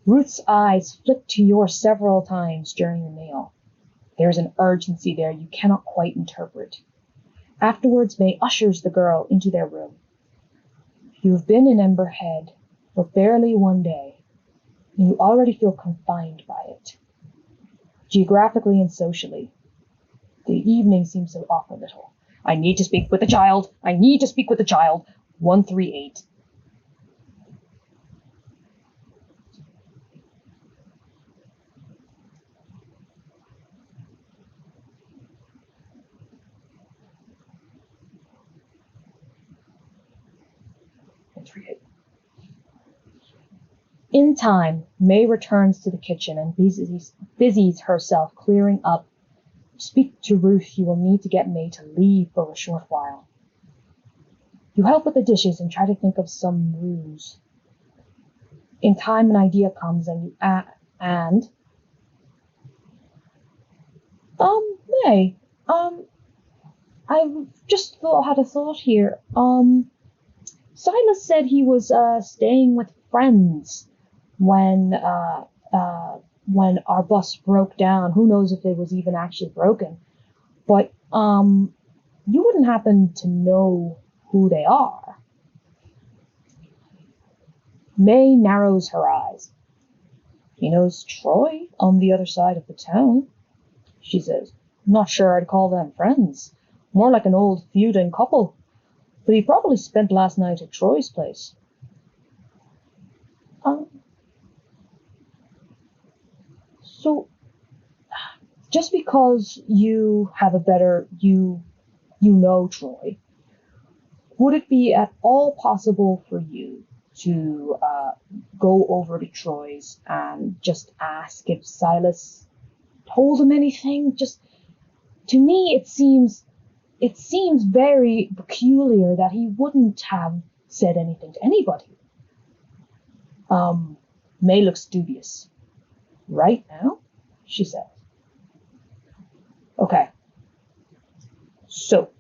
Ruth's eyes flick to yours several times during the meal. There's an urgency there you cannot quite interpret. Afterwards, May ushers the girl into their room. You have been in Emberhead for barely 1 day, and you already feel confined by it. Geographically and socially, the evening seems to offer little. I need to speak with the child. 138. In time, May returns to the kitchen and busies herself clearing up. Speak to Ruth, you will need to get May to leave for a short while. You help with the dishes and try to think of some ruse. In time, an idea comes and May, I've just had a thought here. Silas said he was staying with friends when our bus broke down. Who knows if it was even actually broken? But you wouldn't happen to know who they are. May narrows her eyes. He knows Troy on the other side of the town. She says, I'm not sure I'd call them friends. More like an old feuding couple. But he probably spent last night at Troy's place. So, just because you have you know Troy, would it be at all possible for you to go over to Troy's and just ask if Silas told him anything. Just, to me, it seems very peculiar that he wouldn't have said anything to anybody. May looks dubious. Right now? She says. Okay. So,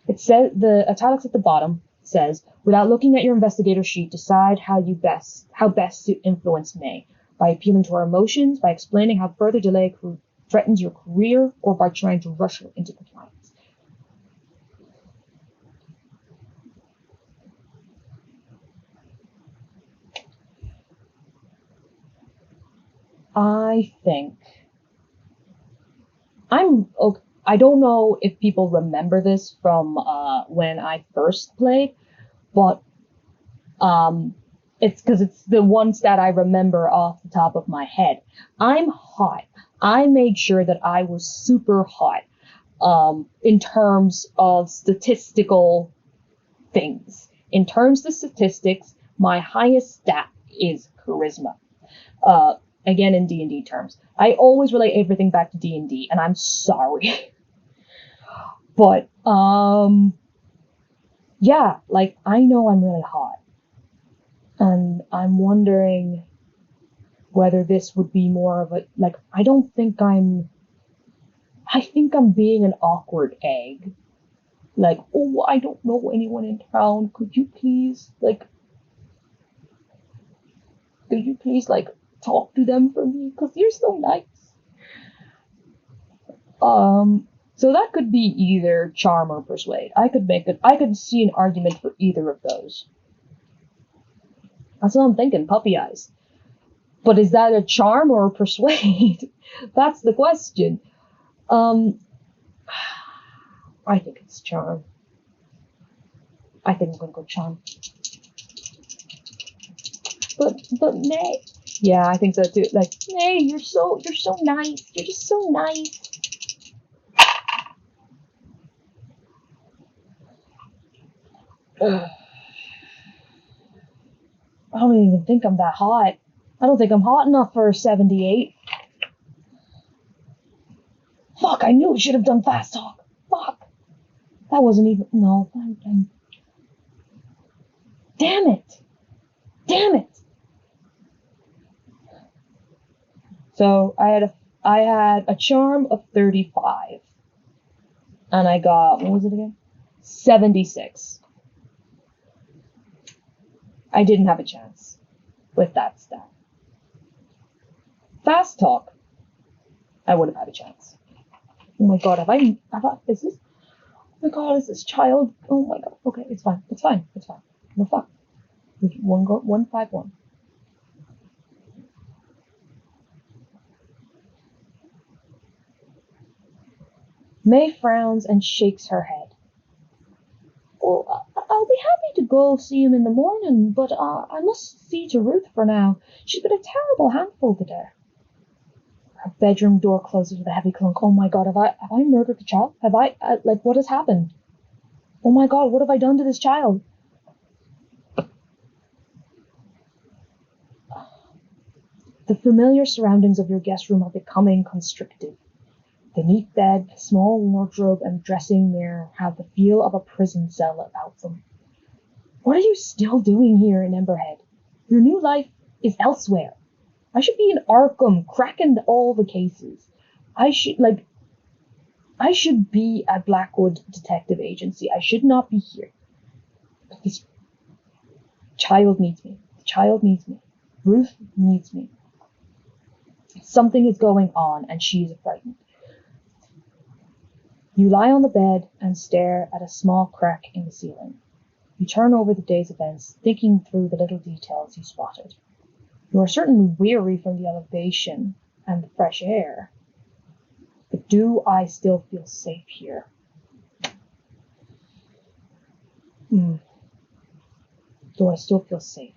it says, the italics at the bottom says, without looking at your investigator sheet, decide how best to influence May. By appealing to her emotions, by explaining how further delay threatens your career, or by trying to rush her into compliance. I think I don't know if people remember this from when I first played, but it's because it's the ones that I remember off the top of my head. I'm hot. I made sure that I was super hot in terms of statistical things. In terms of statistics, my highest stat is charisma. Again, in D&D terms. I always relate everything back to D&D, and I'm sorry. But, yeah, like, I know I'm really hot. And I'm wondering whether this would be more of a, like, I think I'm being an awkward egg. Like, oh, I don't know anyone in town. Could you please, like, talk to them for me? Because you're so nice. So that could be either charm or persuade. I could see an argument for either of those. That's what I'm thinking, puppy eyes. But is that a charm or a persuade? That's the question. I think it's charm. I think I'm gonna go charm. But May. Yeah, I think so too. Like, May, you're so nice. You're just so nice. Ugh. I don't even think I'm that hot. I don't think I'm hot enough for 78. Fuck, I knew I should have done fast talk. Fuck. That wasn't even, no. Damn it. So I had a charm of 35. And I got, what was it again? 76. I didn't have a chance with that stat. Fast talk, I would have had a chance. Oh my god, is this child? Oh my god, okay, it's fine. No fuck. 151. May frowns and shakes her head. Well, I'll be happy to go see him in the morning, but I must see to Ruth for now. She's been a terrible handful today. Her bedroom door closes with a heavy clunk. Oh my god, have I murdered the child? Have I, what has happened? Oh my god, what have I done to this child? The familiar surroundings of your guest room are becoming constrictive. The neat bed, small wardrobe, and dressing mirror have the feel of a prison cell about them. What are you still doing here in Emberhead? Your new life is elsewhere. I should be in Arkham, cracking all the cases. I should be at Blackwood Detective Agency. I should not be here. But this child needs me. The child needs me. Ruth needs me. Something is going on, and she is frightened. You lie on the bed and stare at a small crack in the ceiling. You turn over the day's events, thinking through the little details you spotted. You are certainly weary from the elevation and the fresh air. But do I still feel safe here? Do I still feel safe?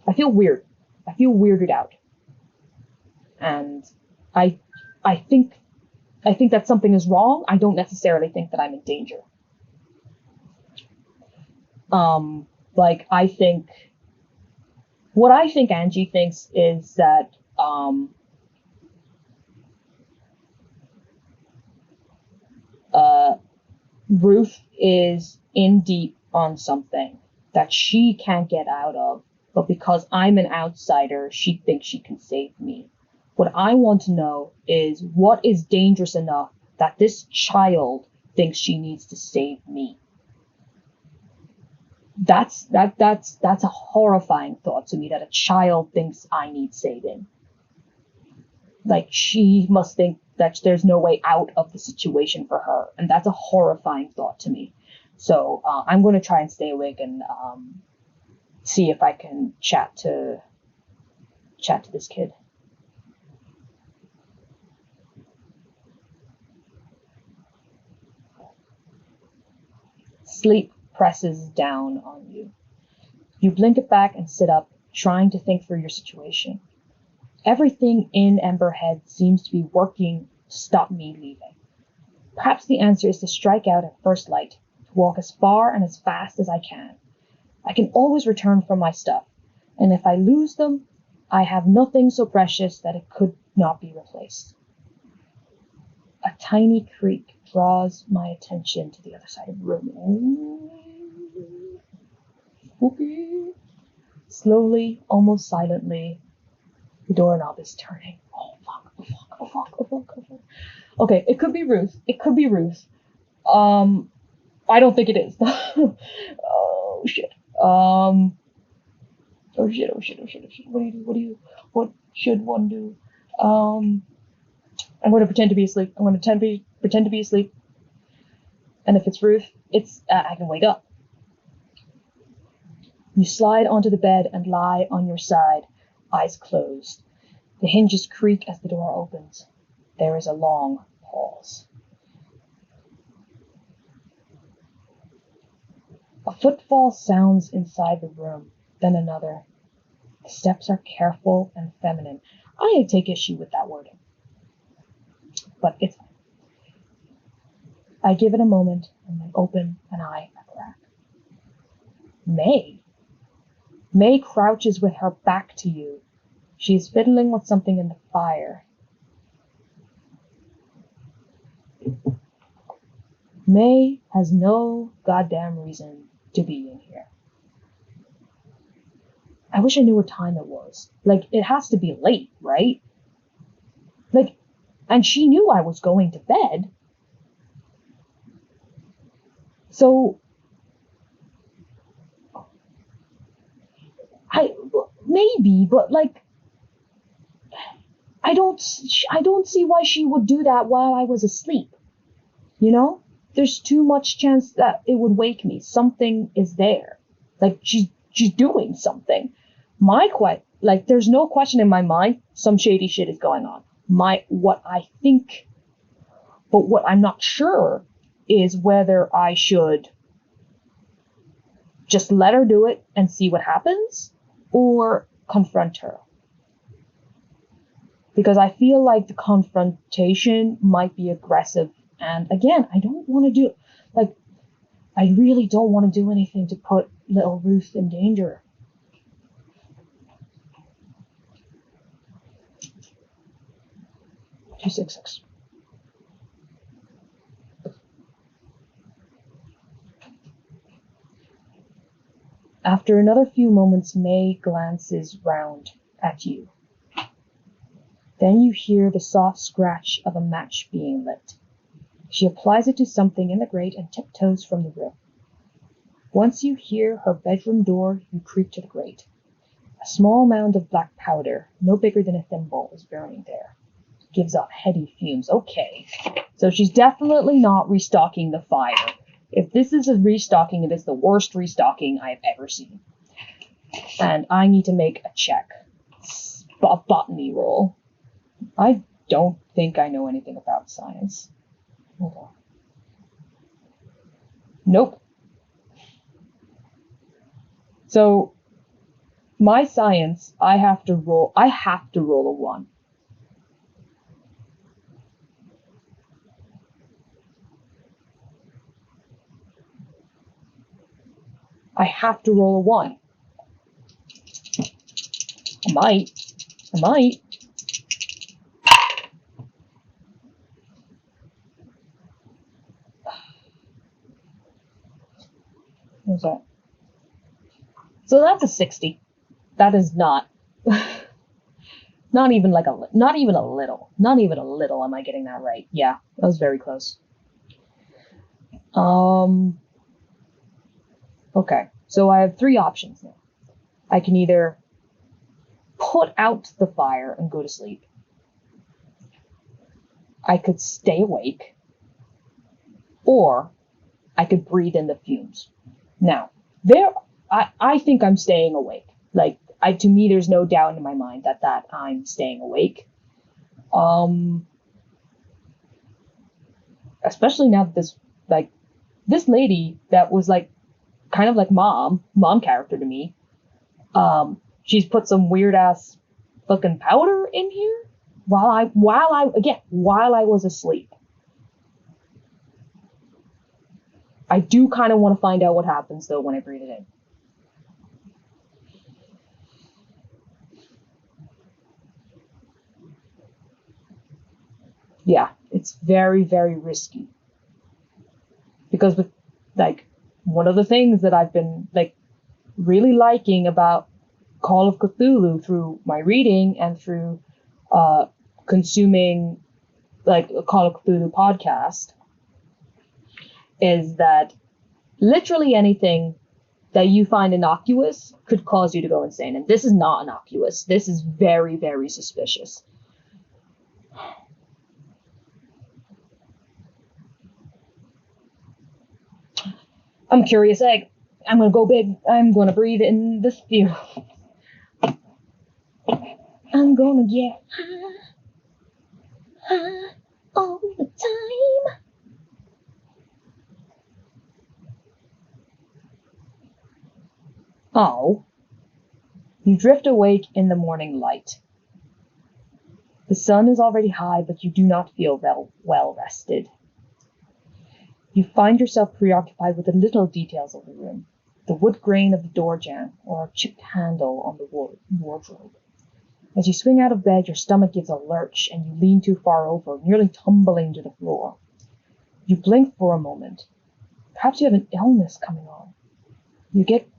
I feel weird. I feel weirded out. And I think that something is wrong. I don't necessarily think that I'm in danger. Like, what I think Angie thinks is that, Ruth is in deep on something that she can't get out of, but because I'm an outsider, she thinks she can save me. What I want to know is what is dangerous enough that this child thinks she needs to save me. That's a horrifying thought to me, that a child thinks I need saving. Like, she must think that there's no way out of the situation for her, and that's a horrifying thought to me. So I'm going to try and stay awake and see if I can chat to this kid. Sleep presses down on you. You blink it back and sit up, trying to think through your situation. Everything in Emberhead seems to be working to stop me leaving. Perhaps the answer is to strike out at first light, to walk as far and as fast as I can. I can always return for my stuff, and if I lose them, I have nothing so precious that it could not be replaced. A tiny creak draws my attention to the other side of the room. Spooky. Slowly, almost silently, the doorknob is turning. Oh fuck. Okay, it could be Ruth. I don't think it is. Oh shit. Oh shit. What should one do? I'm going to pretend to be asleep. Pretend to be asleep. And if it's Ruth, I can wake up. You slide onto the bed and lie on your side, eyes closed. The hinges creak as the door opens. There is a long pause. A footfall sounds inside the room, then another. The steps are careful and feminine. I take issue with that wording, but it's fine. I give it a moment and then open an eye at the crack. May crouches with her back to you. She is fiddling with something in the fire. May has no goddamn reason to be in here. I wish I knew what time it was. Like, it has to be late, right? Like, and she knew I was going to bed. So, maybe, but like, I don't see why she would do that while I was asleep. You know? There's too much chance that it would wake me. Something is there. Like, she's doing something. There's no question in my mind, some shady shit is going on. What I think, but what I'm not sure is whether I should just let her do it and see what happens, or confront her. Because I feel like the confrontation might be aggressive. And again, I don't want to I really don't want to do anything to put little Ruth in danger. $266. After another few moments, May glances round at you. Then you hear the soft scratch of a match being lit. She applies it to something in the grate and tiptoes from the room. Once you hear her bedroom door, you creep to the grate. A small mound of black powder, no bigger than a thimble, is burning there. It gives off heady fumes. Okay, so she's definitely not restocking the fire. If this is a restocking, it is the worst restocking I have ever seen. And I need to make a check. A botany roll. I don't think I know anything about science. Hold on. Nope. So, my science, I have to roll a 1. I have to roll a 1. I might. What's that? So that's a 60. That is not, not even a little am I getting that right. Yeah, that was very close. Okay, so I have 3 options now. I can either put out the fire and go to sleep. I could stay awake, or I could breathe in the fumes. Now, I think I'm staying awake. Like, to me, there's no doubt in my mind that I'm staying awake. Especially now that this lady that was like, kind of like mom character to me, she's put some weird ass fucking powder in here while I was asleep. I do kind of want to find out what happens though when I breathe it in. Yeah, it's very, very risky. Because with, like, one of the things that I've been, like, really liking about Call of Cthulhu through my reading and through consuming, like, a Call of Cthulhu podcast is that literally anything that you find innocuous could cause you to go insane. And this is not innocuous. This is very, very suspicious. I'm a curious egg. I'm gonna go big. I'm gonna breathe in the fumes. I'm gonna get high all the time. Oh. You drift awake in the morning light. The sun is already high, but you do not feel well rested. You find yourself preoccupied with the little details of the room, the wood grain of the door jamb, or a chipped handle on the wardrobe. As you swing out of bed, your stomach gives a lurch, and you lean too far over, nearly tumbling to the floor. You blink for a moment. Perhaps you have an illness coming on. You get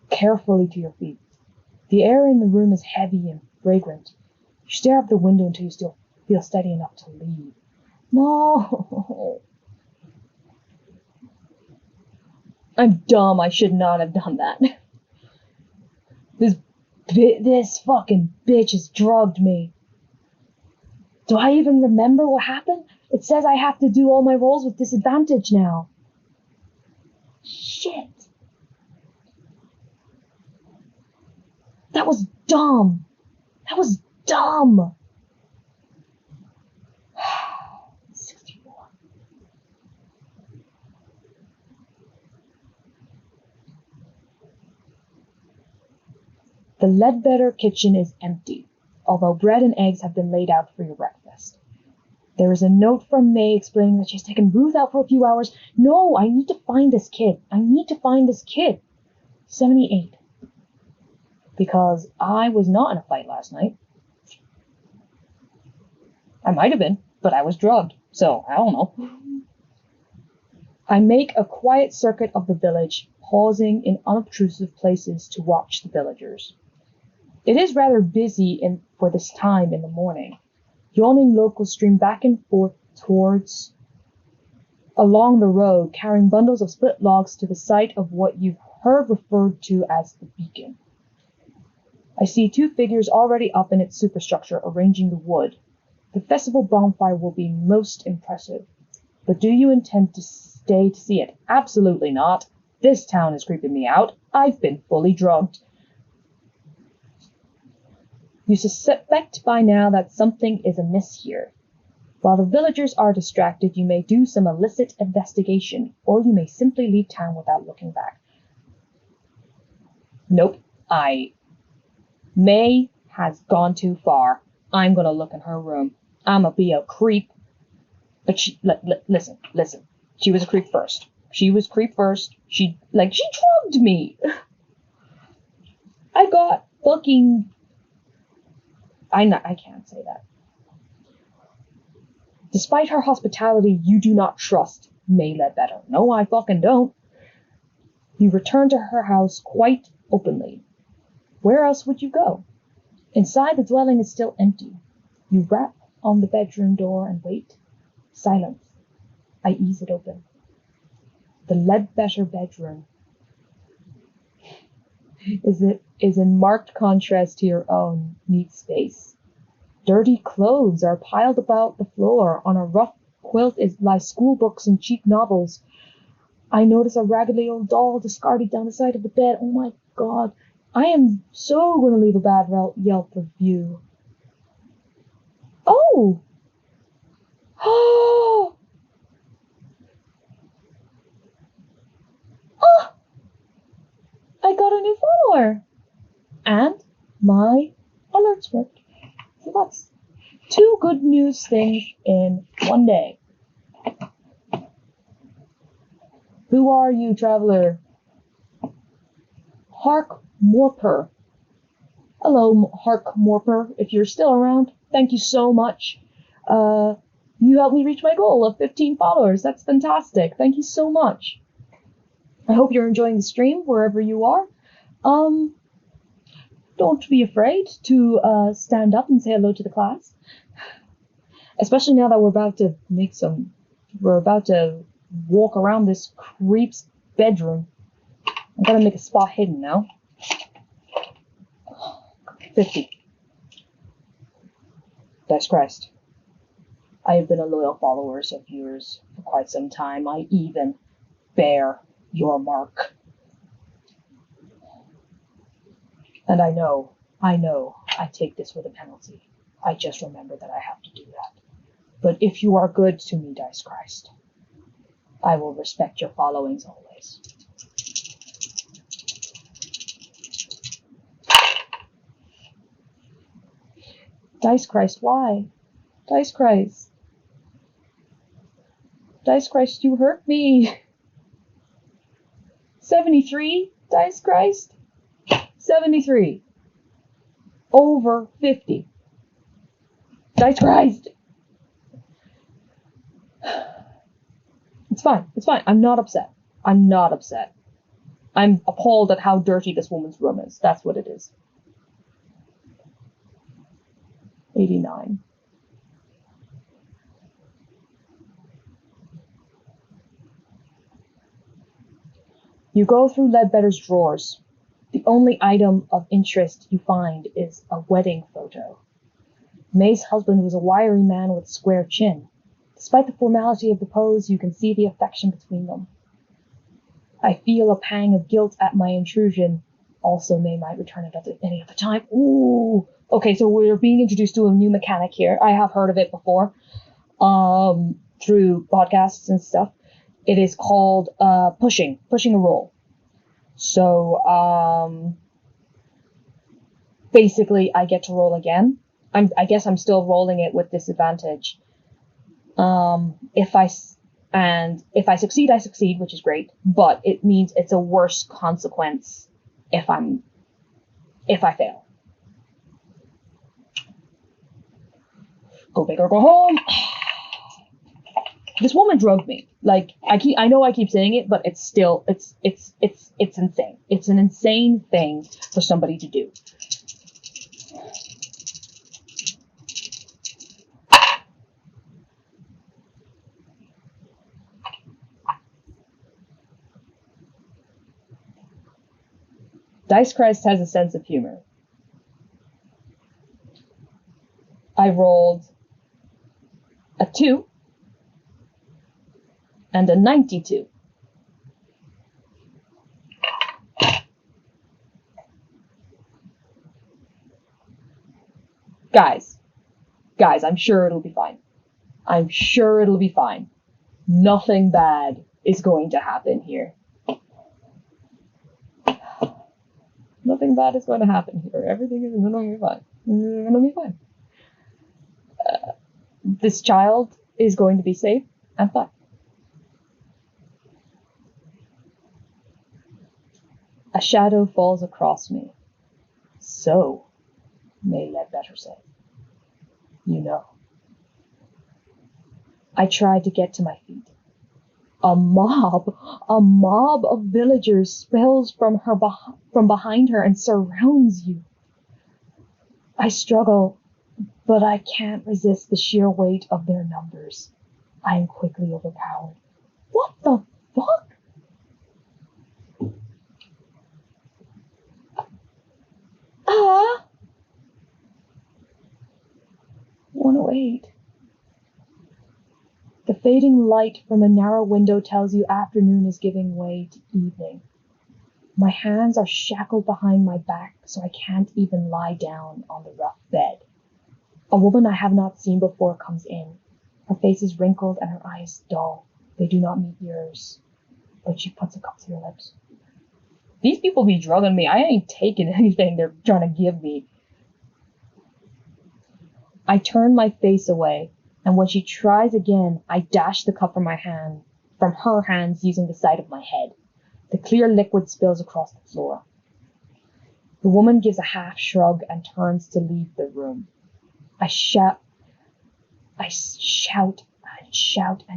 carefully to your feet. The air in the room is heavy and fragrant. You stare out the window until you still feel steady enough to leave. No! I'm dumb. I should not have done that. This fucking bitch has drugged me. Do I even remember what happened? It says I have to do all my rolls with disadvantage now. Shit. That was dumb. That was dumb. 64. The Ledbetter kitchen is empty, although bread and eggs have been laid out for your breakfast. There is a note from May explaining that she's taken Ruth out for a few hours. No, I need to find this kid. 78. Because I was not in a fight last night. I might have been, but I was drugged, so I don't know. I make a quiet circuit of the village, pausing in unobtrusive places to watch the villagers. It is rather busy for this time in the morning. Yawning locals stream back and forth along the road, carrying bundles of split logs to the site of what you've heard referred to as the beacon. I see 2 figures already up in its superstructure arranging the wood. The festival bonfire will be most impressive. But do you intend to stay to see it? Absolutely not. This town is creeping me out. I've been fully drugged. You suspect by now that something is amiss here. While the villagers are distracted, you may do some illicit investigation, or you may simply leave town without looking back. Nope. May has gone too far. I'm gonna look in her room. I'm gonna be a creep. But listen. She was a creep first. She was creep first. She drugged me. I got fucking... I can't say that. Despite her hospitality, you do not trust May Ledbetter. No, I fucking don't. You return to her house quite openly. Where else would you go? Inside, the dwelling is still empty. You rap on the bedroom door and wait. Silence. I ease it open. The Ledbetter bedroom is in marked contrast to your own neat space. Dirty clothes are piled about the floor. On a rough quilt lie school books and cheap novels. I notice a raggedy old doll discarded down the side of the bed. Oh my god. I am so going to leave a bad Yelp review. Oh! Oh! Oh! I got a new follower! And my alerts worked. So that's 2 good news things in one day. Who are you, traveler? Hark Morper. Hello, Hark Morper. If you're still around, thank you so much. You helped me reach my goal of 15 followers. That's fantastic. Thank you so much. I hope you're enjoying the stream wherever you are. Don't be afraid to stand up and say hello to the class. Especially now that we're about to walk around this creep's bedroom. I'm gonna make a spot hidden now. 50. Dice Christ. I have been a loyal follower of yours for quite some time. I even bear your mark. And I know, I take this with a penalty. I just remember that I have to do that. But if you are good to me, Dice Christ, I will respect your followings always. Dice Christ, why? Dice Christ. Dice Christ, you hurt me. 73, Dice Christ. 73. Over 50. Dice Christ. It's fine. It's fine. I'm not upset. I'm not upset. I'm appalled at how dirty this woman's room is. That's what it is. 89. You go through Ledbetter's drawers. The only item of interest you find is a wedding photo. May's husband was a wiry man with a square chin. Despite the formality of the pose, you can see the affection between them. I feel a pang of guilt at my intrusion. Also, May might return it at any other time. Ooh. Okay, so we're being introduced to a new mechanic here. I have heard of it before, through podcasts and stuff. It is called pushing a roll. So basically, I get to roll again. I guess I'm still rolling it with disadvantage. If I succeed, I succeed, which is great. But it means it's a worse consequence if I fail. Go big or go home. This woman drugged me. Like, I know I keep saying it, but it's still, it's insane. It's an insane thing for somebody to do. Dice Christ has a sense of humor. I rolled a 2 and a 92. Guys, I'm sure it'll be fine. I'm sure it'll be fine. Nothing bad is going to happen here. Nothing bad is going to happen here. Everything is going to be fine. It's going to be fine. This child is going to be safe and fine. A shadow falls across me. So, May Ledbetter said. You know. I tried to get to my feet. A mob of villagers spills from behind her and surrounds you. I struggle, but I can't resist the sheer weight of their numbers. I am quickly overpowered. What the fuck? 108. The fading light from a narrow window tells you afternoon is giving way to evening. My hands are shackled behind my back, so I can't even lie down on the rough bed. A woman I have not seen before comes in. Her face is wrinkled and her eyes dull. They do not meet yours, but she puts a cup to your lips. These people be drugging me. I ain't taking anything they're trying to give me. I turn my face away, and when she tries again, I dash the cup from her hands using the side of my head. The clear liquid spills across the floor. The woman gives a half shrug and turns to leave the room. I shout and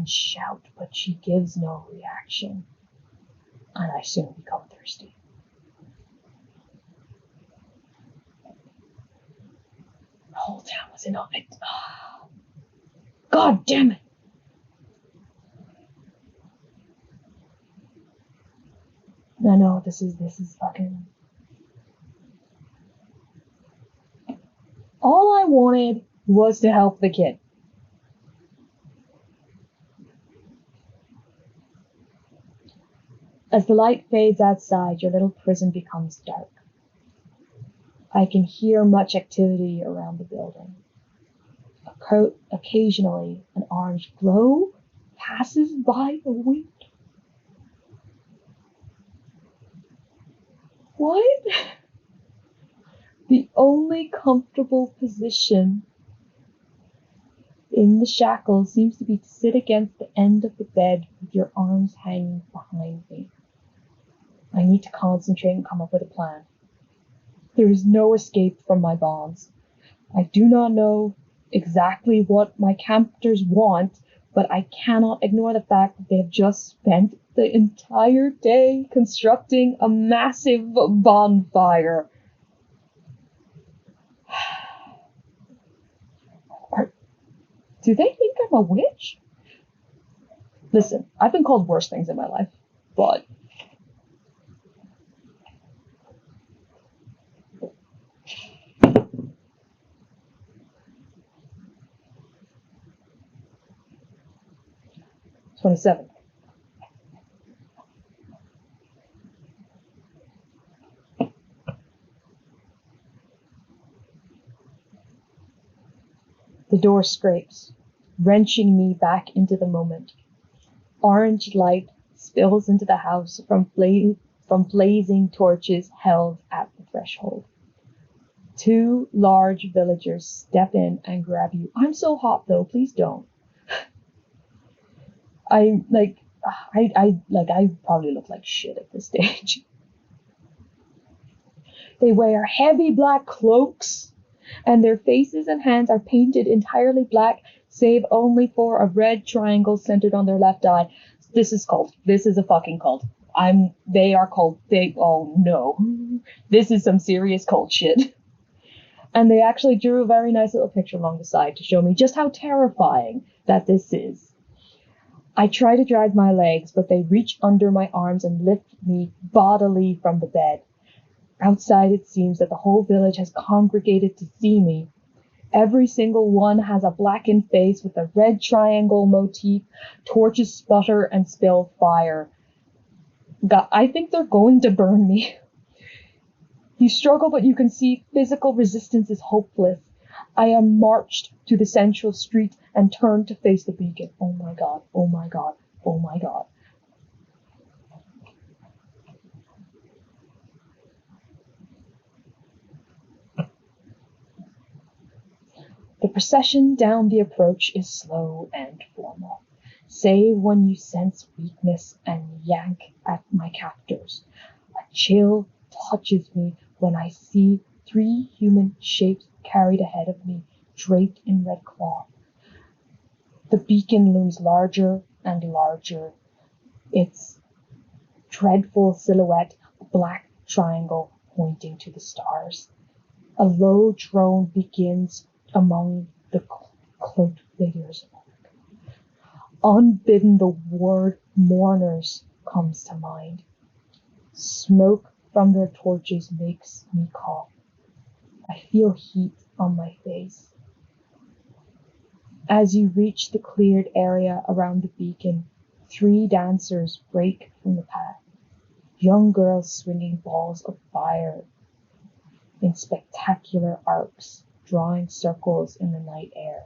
shout, but she gives no reaction, and I soon become thirsty. The whole town was in on it. God damn it! I know this is fucking. All I wanted was to help the kid. As the light fades outside, your little prison becomes dark. I can hear much activity around the building. Occasionally, an orange glow passes by the window. What? The only comfortable position in the shackles seems to be to sit against the end of the bed with your arms hanging behind me. I need to concentrate and come up with a plan. There is no escape from my bonds. I do not know exactly what my captors want, but I cannot ignore the fact that they have just spent the entire day constructing a massive bonfire. Do they think I'm a witch? Listen, I've been called worse things in my life, but $27. The door scrapes, wrenching me back into the moment. Orange light spills into the house from blazing torches held at the threshold. 2 large villagers step in and grab you. I'm so hot though, please don't. I probably look like shit at this stage. They wear heavy black cloaks, and their faces and hands are painted entirely black, save only for a red triangle centered on their left eye. This is a fucking cult. Oh no. This is some serious cult shit. And they actually drew a very nice little picture along the side to show me just how terrifying that this is. I try to drag my legs, but they reach under my arms and lift me bodily from the bed. Outside, it seems that the whole village has congregated to see me. Every single one has a blackened face with a red triangle motif. Torches sputter and spill fire. God, I think they're going to burn me. You struggle, but you can see physical resistance is hopeless. I am marched to the central street and turned to face the beacon. Oh my god, oh my god, oh my god. The procession down the approach is slow and formal, save when you sense weakness and yank at my captors. A chill touches me when I see 3 human shapes carried ahead of me, draped in red cloth. The beacon looms larger and larger, its dreadful silhouette a black triangle pointing to the stars. A low drone begins among the cloaked figures. Unbidden, the word mourners comes to mind. Smoke from their torches makes me cough. I feel heat on my face. As you reach the cleared area around the beacon, 3 dancers break from the path. Young girls swinging balls of fire in spectacular arcs, drawing circles in the night air.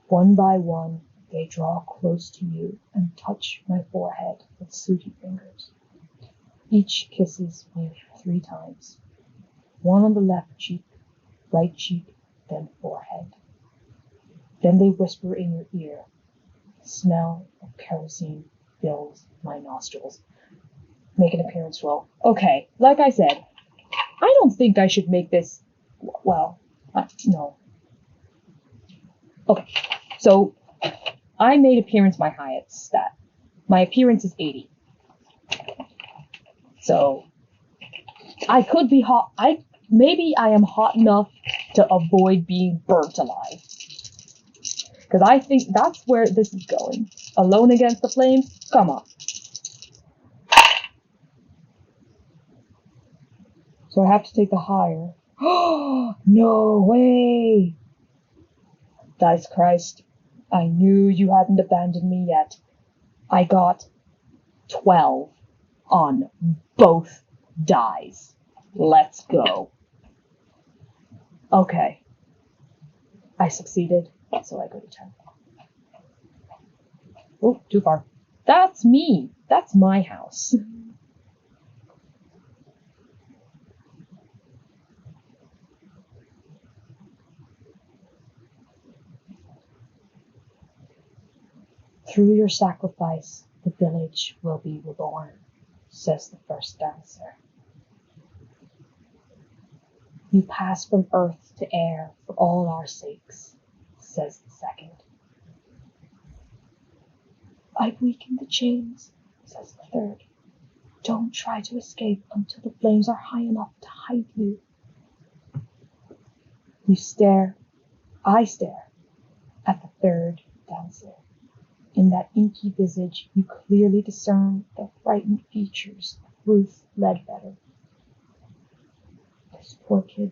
One by one, they draw close to you and touch my forehead with sooty fingers. Each kisses me 3 times. One on the left cheek, right cheek, then forehead. Then they whisper in your ear. The smell of kerosene fills my nostrils. Make an appearance roll. Okay, like I said, I don't think I should make this, well, no. Okay, so I made appearance my highest stat. My appearance is 80. So I could be hot. Maybe I am hot enough to avoid being burnt alive. Because I think that's where this is going. Alone against the flames? Come on. So I have to take the higher. Oh, no way! Dice Christ, I knew you hadn't abandoned me yet. I got 12 on both dies. Let's go. Okay. I succeeded, so I go to 10. Oh, too far. That's me. That's my house. Through your sacrifice, the village will be reborn, says the first dancer. You pass from earth to air for all our sakes, says the second. I've weakened the chains, says the third. Don't try to escape until the flames are high enough to hide you. You stare, I stare, at the third dancer. In that inky visage, you clearly discern the frightened features of Ruth Ledbetter. This poor kid.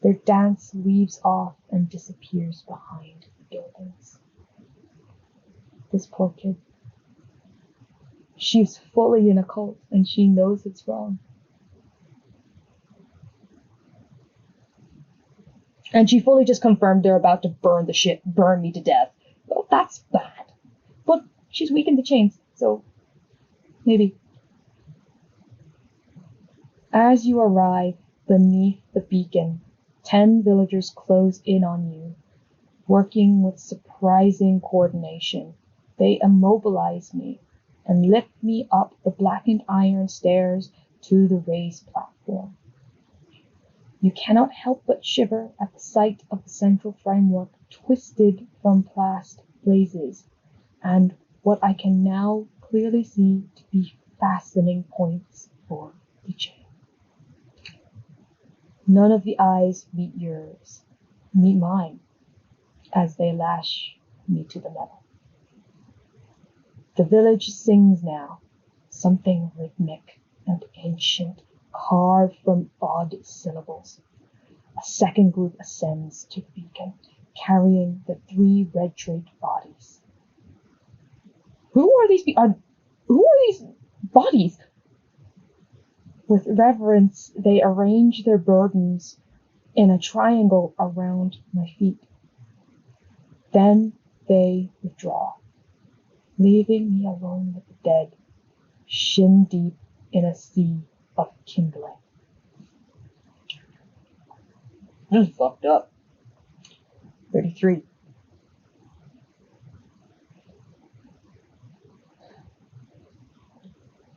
Their dance leaves off and disappears behind the buildings. This poor kid. She's fully in a cult and she knows it's wrong. And she fully just confirmed they're about to burn me to death. Well, that's bad. But she's weakened the chains, so maybe. As you arrive beneath the beacon, 10 villagers close in on you. Working with surprising coordination, they immobilize me and lift me up the blackened iron stairs to the raised platform. You cannot help but shiver at the sight of the central framework twisted from past blazes, and what I can now clearly see to be fastening points for the chain. None of the eyes meet mine, as they lash me to the metal. The village sings now, something rhythmic and ancient, carved from odd syllables. A second group ascends to the beacon, carrying the 3 red-draped bodies. Who are these bodies? With reverence, they arrange their burdens in a triangle around my feet. Then they withdraw, leaving me alone with the dead, shin deep in a sea of kindling. This is fucked up. 33.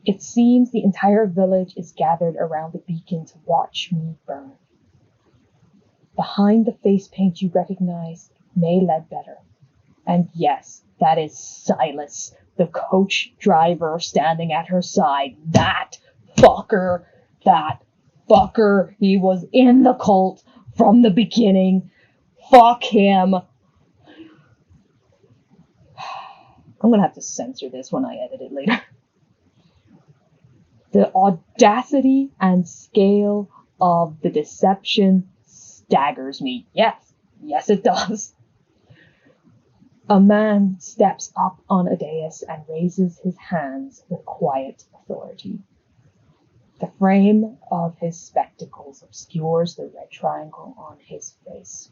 It seems the entire village is gathered around the beacon to watch me burn. Behind the face paint you recognize May Ledbetter. And yes, that is Silas, the coach driver standing at her side. That fucker, he was in the cult from the beginning. Fuck him. I'm gonna have to censor this when I edit it later. The audacity and scale of the deception staggers me. Yes it does. A man steps up on a dais and raises his hands with quiet authority. The frame of his spectacles obscures the red triangle on his face.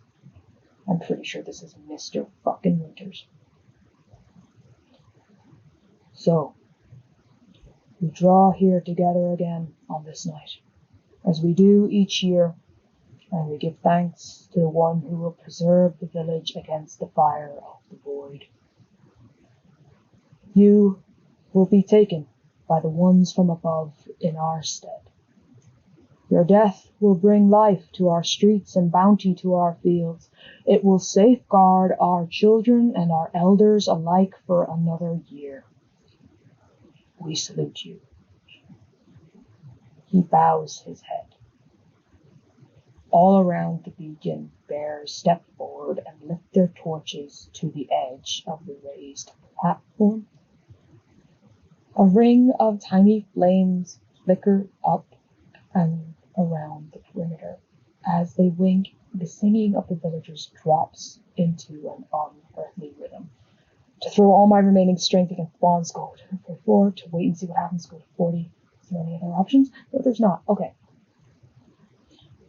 I'm pretty sure this is Mr. fucking Winters. So, we draw here together again on this night, as we do each year, and we give thanks to the one who will preserve the village against the fire of the void. You will be taken by the ones from above in our stead. Your death will bring life to our streets and bounty to our fields. It will safeguard our children and our elders alike for another year. We salute you. He bows his head. All around the beacon, bears step forward and lift their torches to the edge of the raised platform. A ring of tiny flames flicker up and around the perimeter. As they wink, the singing of the villagers drops into an unearthly rhythm. To throw all my remaining strength against Bond's go to 44, to wait and see what happens, go to 40. Is there any other options? No, there's not. Okay.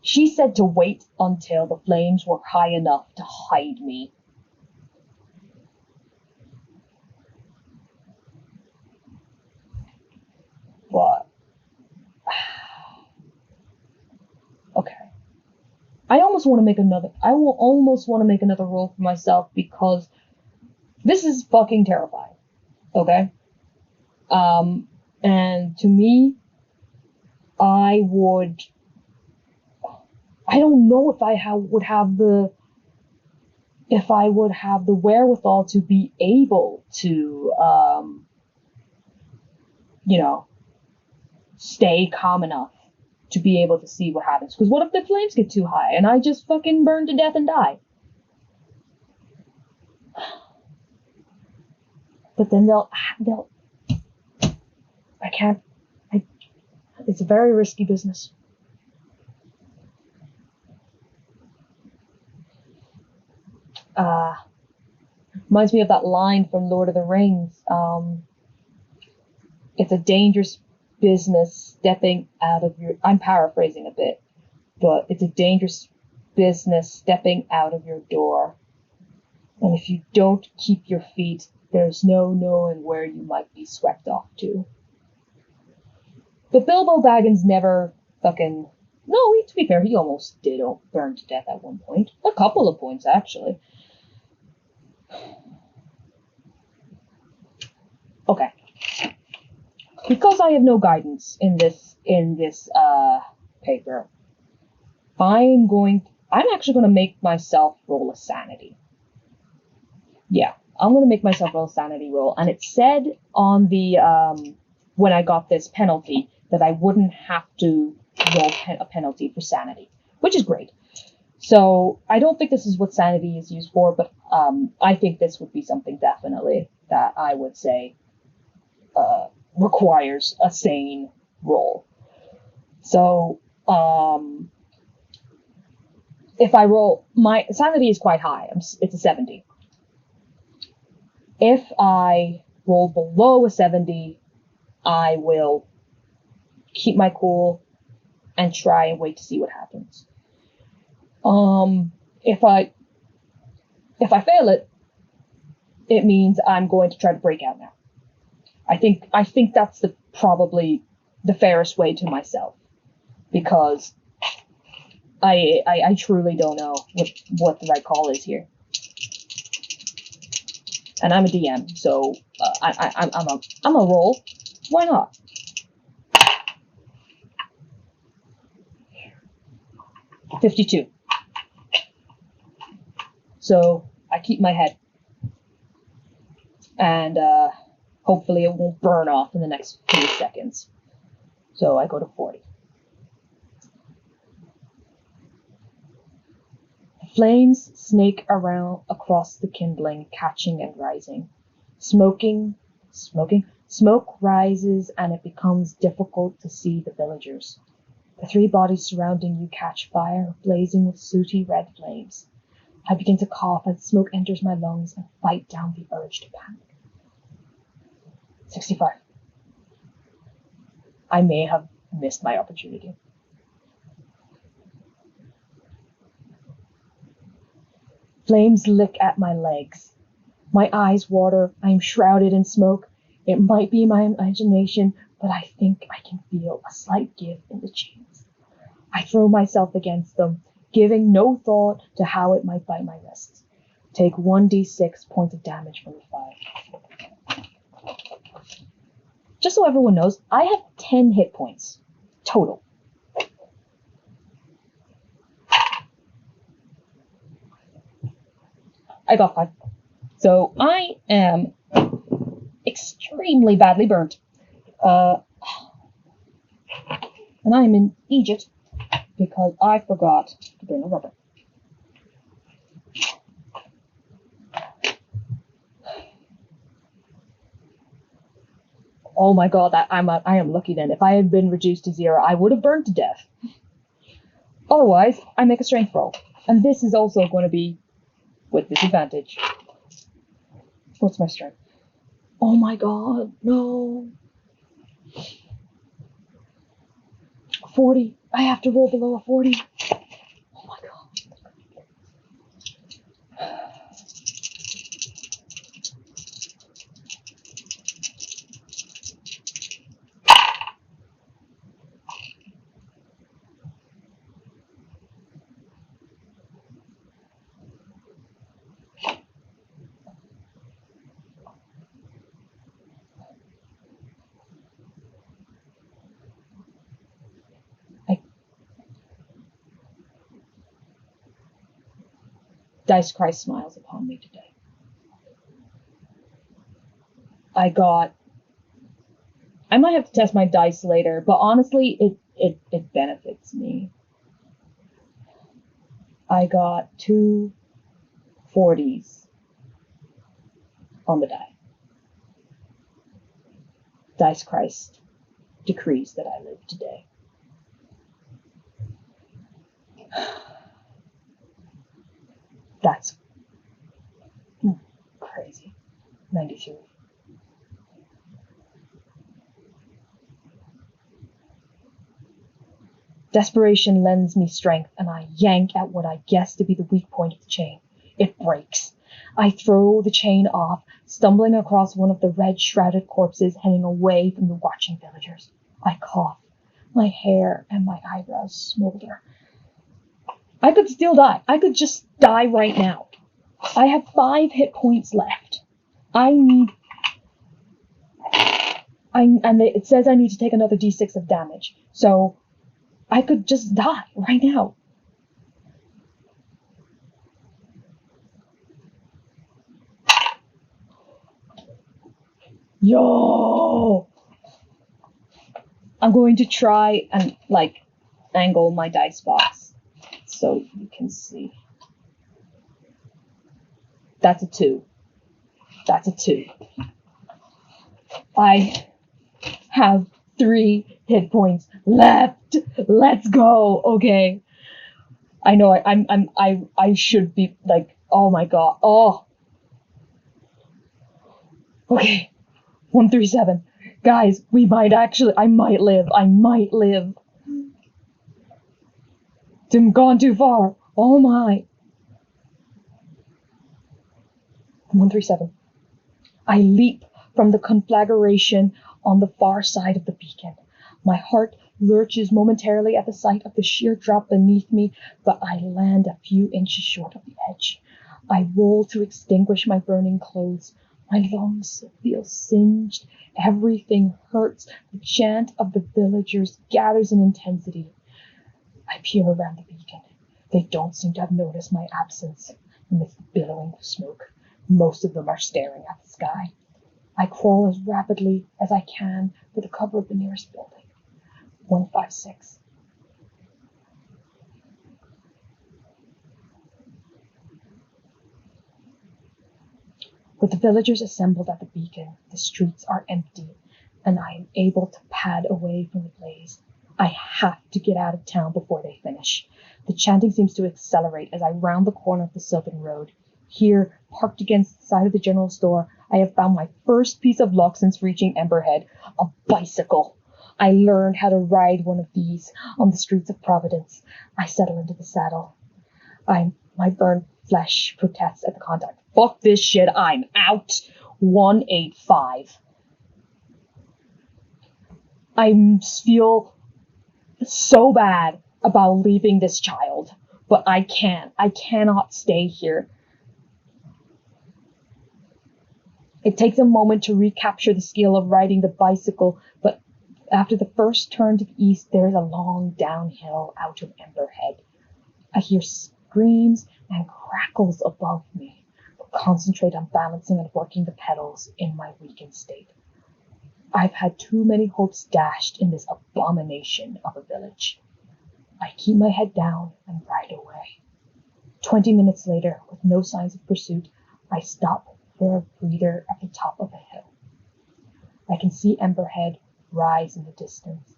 She said to wait until the flames were high enough to hide me. But okay. I almost want to make another roll for myself because this is fucking terrifying. Okay? And to me, I don't know if I would have the wherewithal to be able to, stay calm enough to be able to see what happens. Because what if the flames get too high and I just fucking burn to death and die? But then it's a very risky business. Reminds me of that line from Lord of the Rings. It's a dangerous business stepping out of your... I'm paraphrasing a bit, but it's a dangerous business stepping out of your door. And if you don't keep your feet, there's no knowing where you might be swept off to. But Bilbo Baggins never fucking... No, to be fair, he almost did burn to death at one point. A couple of points, actually. Okay. Because I have no guidance in this paper, I'm actually going to make myself roll a sanity. Yeah, I'm going to make myself roll a sanity roll. And it said on the, when I got this penalty, that I wouldn't have to roll a penalty for sanity, which is great. So I don't think this is what sanity is used for, but I think this would be something definitely that I would say requires a sane roll. So if I roll, my sanity is quite high. It's a 70. If I roll below a 70, I will keep my cool and try and wait to see what happens. If I fail it, it means I'm going to try to break out now. I think that's probably the fairest way to myself, because I truly don't know what the right call is here. And I'm a DM, so I'm a roll. Why not? 52. So I keep my head. And hopefully it won't burn off in the next few seconds. So I go to 40. The flames snake around across the kindling, catching and rising. Smoke rises and it becomes difficult to see the villagers. The 3 bodies surrounding you catch fire, blazing with sooty red flames. I begin to cough as smoke enters my lungs and fight down the urge to panic. 65. I may have missed my opportunity. Flames lick at my legs. My eyes water. I am shrouded in smoke. It might be my imagination, but I think I can feel a slight give in the chains. I throw myself against them, giving no thought to how it might bite my wrists. Take 1d6 points of damage from the fire. Just so everyone knows, I have 10 hit points total. I got 5. So I am extremely badly burnt. And I'm in Egypt because I forgot to bring a rubber. Oh my god, I am lucky then. If I had been reduced to 0, I would have burned to death. Otherwise, I make a strength roll. And this is also going to be with disadvantage. What's my strength? Oh my god, no. 40. I have to roll below a 40. Oh my god. Dice Christ smiles upon me today. I might have to test my dice later, but honestly, it benefits me. I got 2 40s on the die. Dice Christ decrees that I live today. That's crazy. 93. Desperation lends me strength, and I yank at what I guess to be the weak point of the chain. It breaks. I throw the chain off, stumbling across one of the red shrouded corpses hanging away from the watching villagers. I cough. My hair and my eyebrows smolder. I could still die. I could just die right now. I have 5 hit points left. It says I need to take another d6 of damage. So I could just die right now. Yo! I'm going to try and, angle my dice box so you can see. That's a 2. That's a 2. I have 3 hit points left. Let's go. Okay. I know I should be oh my god. Oh. Okay. 137. Guys, I might live. Didn't gone too far. Oh my. 137. I leap from the conflagration on the far side of the beacon. My heart lurches momentarily at the sight of the sheer drop beneath me, but I land a few inches short of the edge. I roll to extinguish my burning clothes. My lungs feel singed. Everything hurts. The chant of the villagers gathers in intensity. I peer around the beacon. They don't seem to have noticed my absence amidst the billowing smoke. Most of them are staring at the sky. I crawl as rapidly as I can for the cover of the nearest building. 156. With the villagers assembled at the beacon, the streets are empty, and I am able to pad away from the blaze. I have to get out of town before they finish. The chanting seems to accelerate as I round the corner of the Sylvan Road. Here, parked against the side of the general store, I have found my first piece of luck since reaching Emberhead, a bicycle. I learned how to ride one of these on the streets of Providence. I settle into the saddle. My burned flesh protests at the contact. Fuck this shit, I'm out. 185. I feel so bad about leaving this child, but I can't. I cannot stay here. It takes a moment to recapture the skill of riding the bicycle, but after the first turn to the east, there is a long downhill out of Emberhead. I hear screams and crackles above me, but concentrate on balancing and working the pedals in my weakened state. I've had too many hopes dashed in this abomination of a village. I keep my head down and ride away. 20 minutes later, with no signs of pursuit, I stop for a breather at the top of a hill. I can see Emberhead rise in the distance.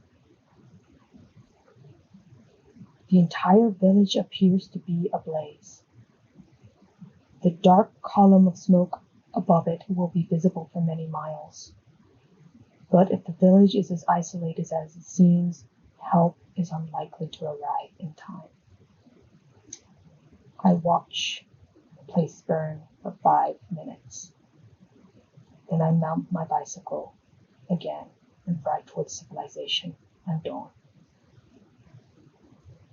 The entire village appears to be ablaze. The dark column of smoke above it will be visible for many miles. But if the village is as isolated as it seems, help is unlikely to arrive in time. I watch the place burn for 5 minutes. Then I mount my bicycle again and ride towards civilization and dawn.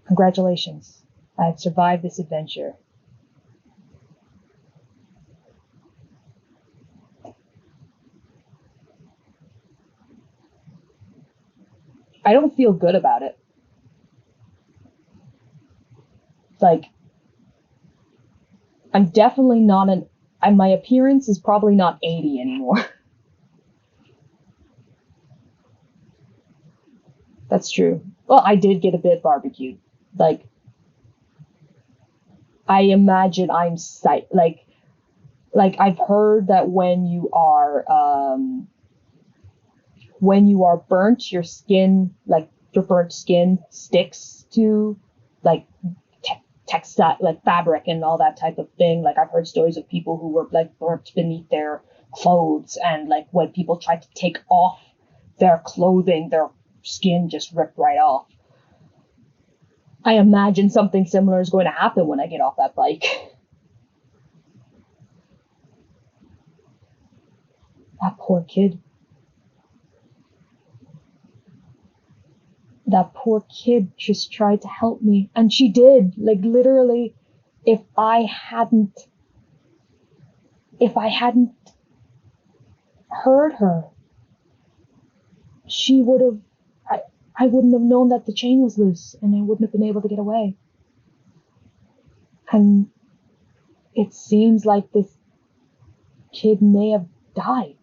Congratulations, I have survived this adventure. I don't feel good about it. Like, I'm definitely not my appearance is probably not 80 anymore. That's true. Well, I did get a bit barbecued. Like, I imagine I'm like I've heard that when you are burnt, your skin, like your burnt skin sticks to like textile, like fabric and all that type of thing. Like I've heard stories of people who were like burnt beneath their clothes, and like when people tried to take off their clothing, their skin just ripped right off. I imagine something similar is going to happen when I get off that bike. That poor kid. That poor kid just tried to help me, and she did. Like literally, if I hadn't heard her, she would have, I wouldn't have known that the chain was loose, and I wouldn't have been able to get away. And it seems like this kid may have died.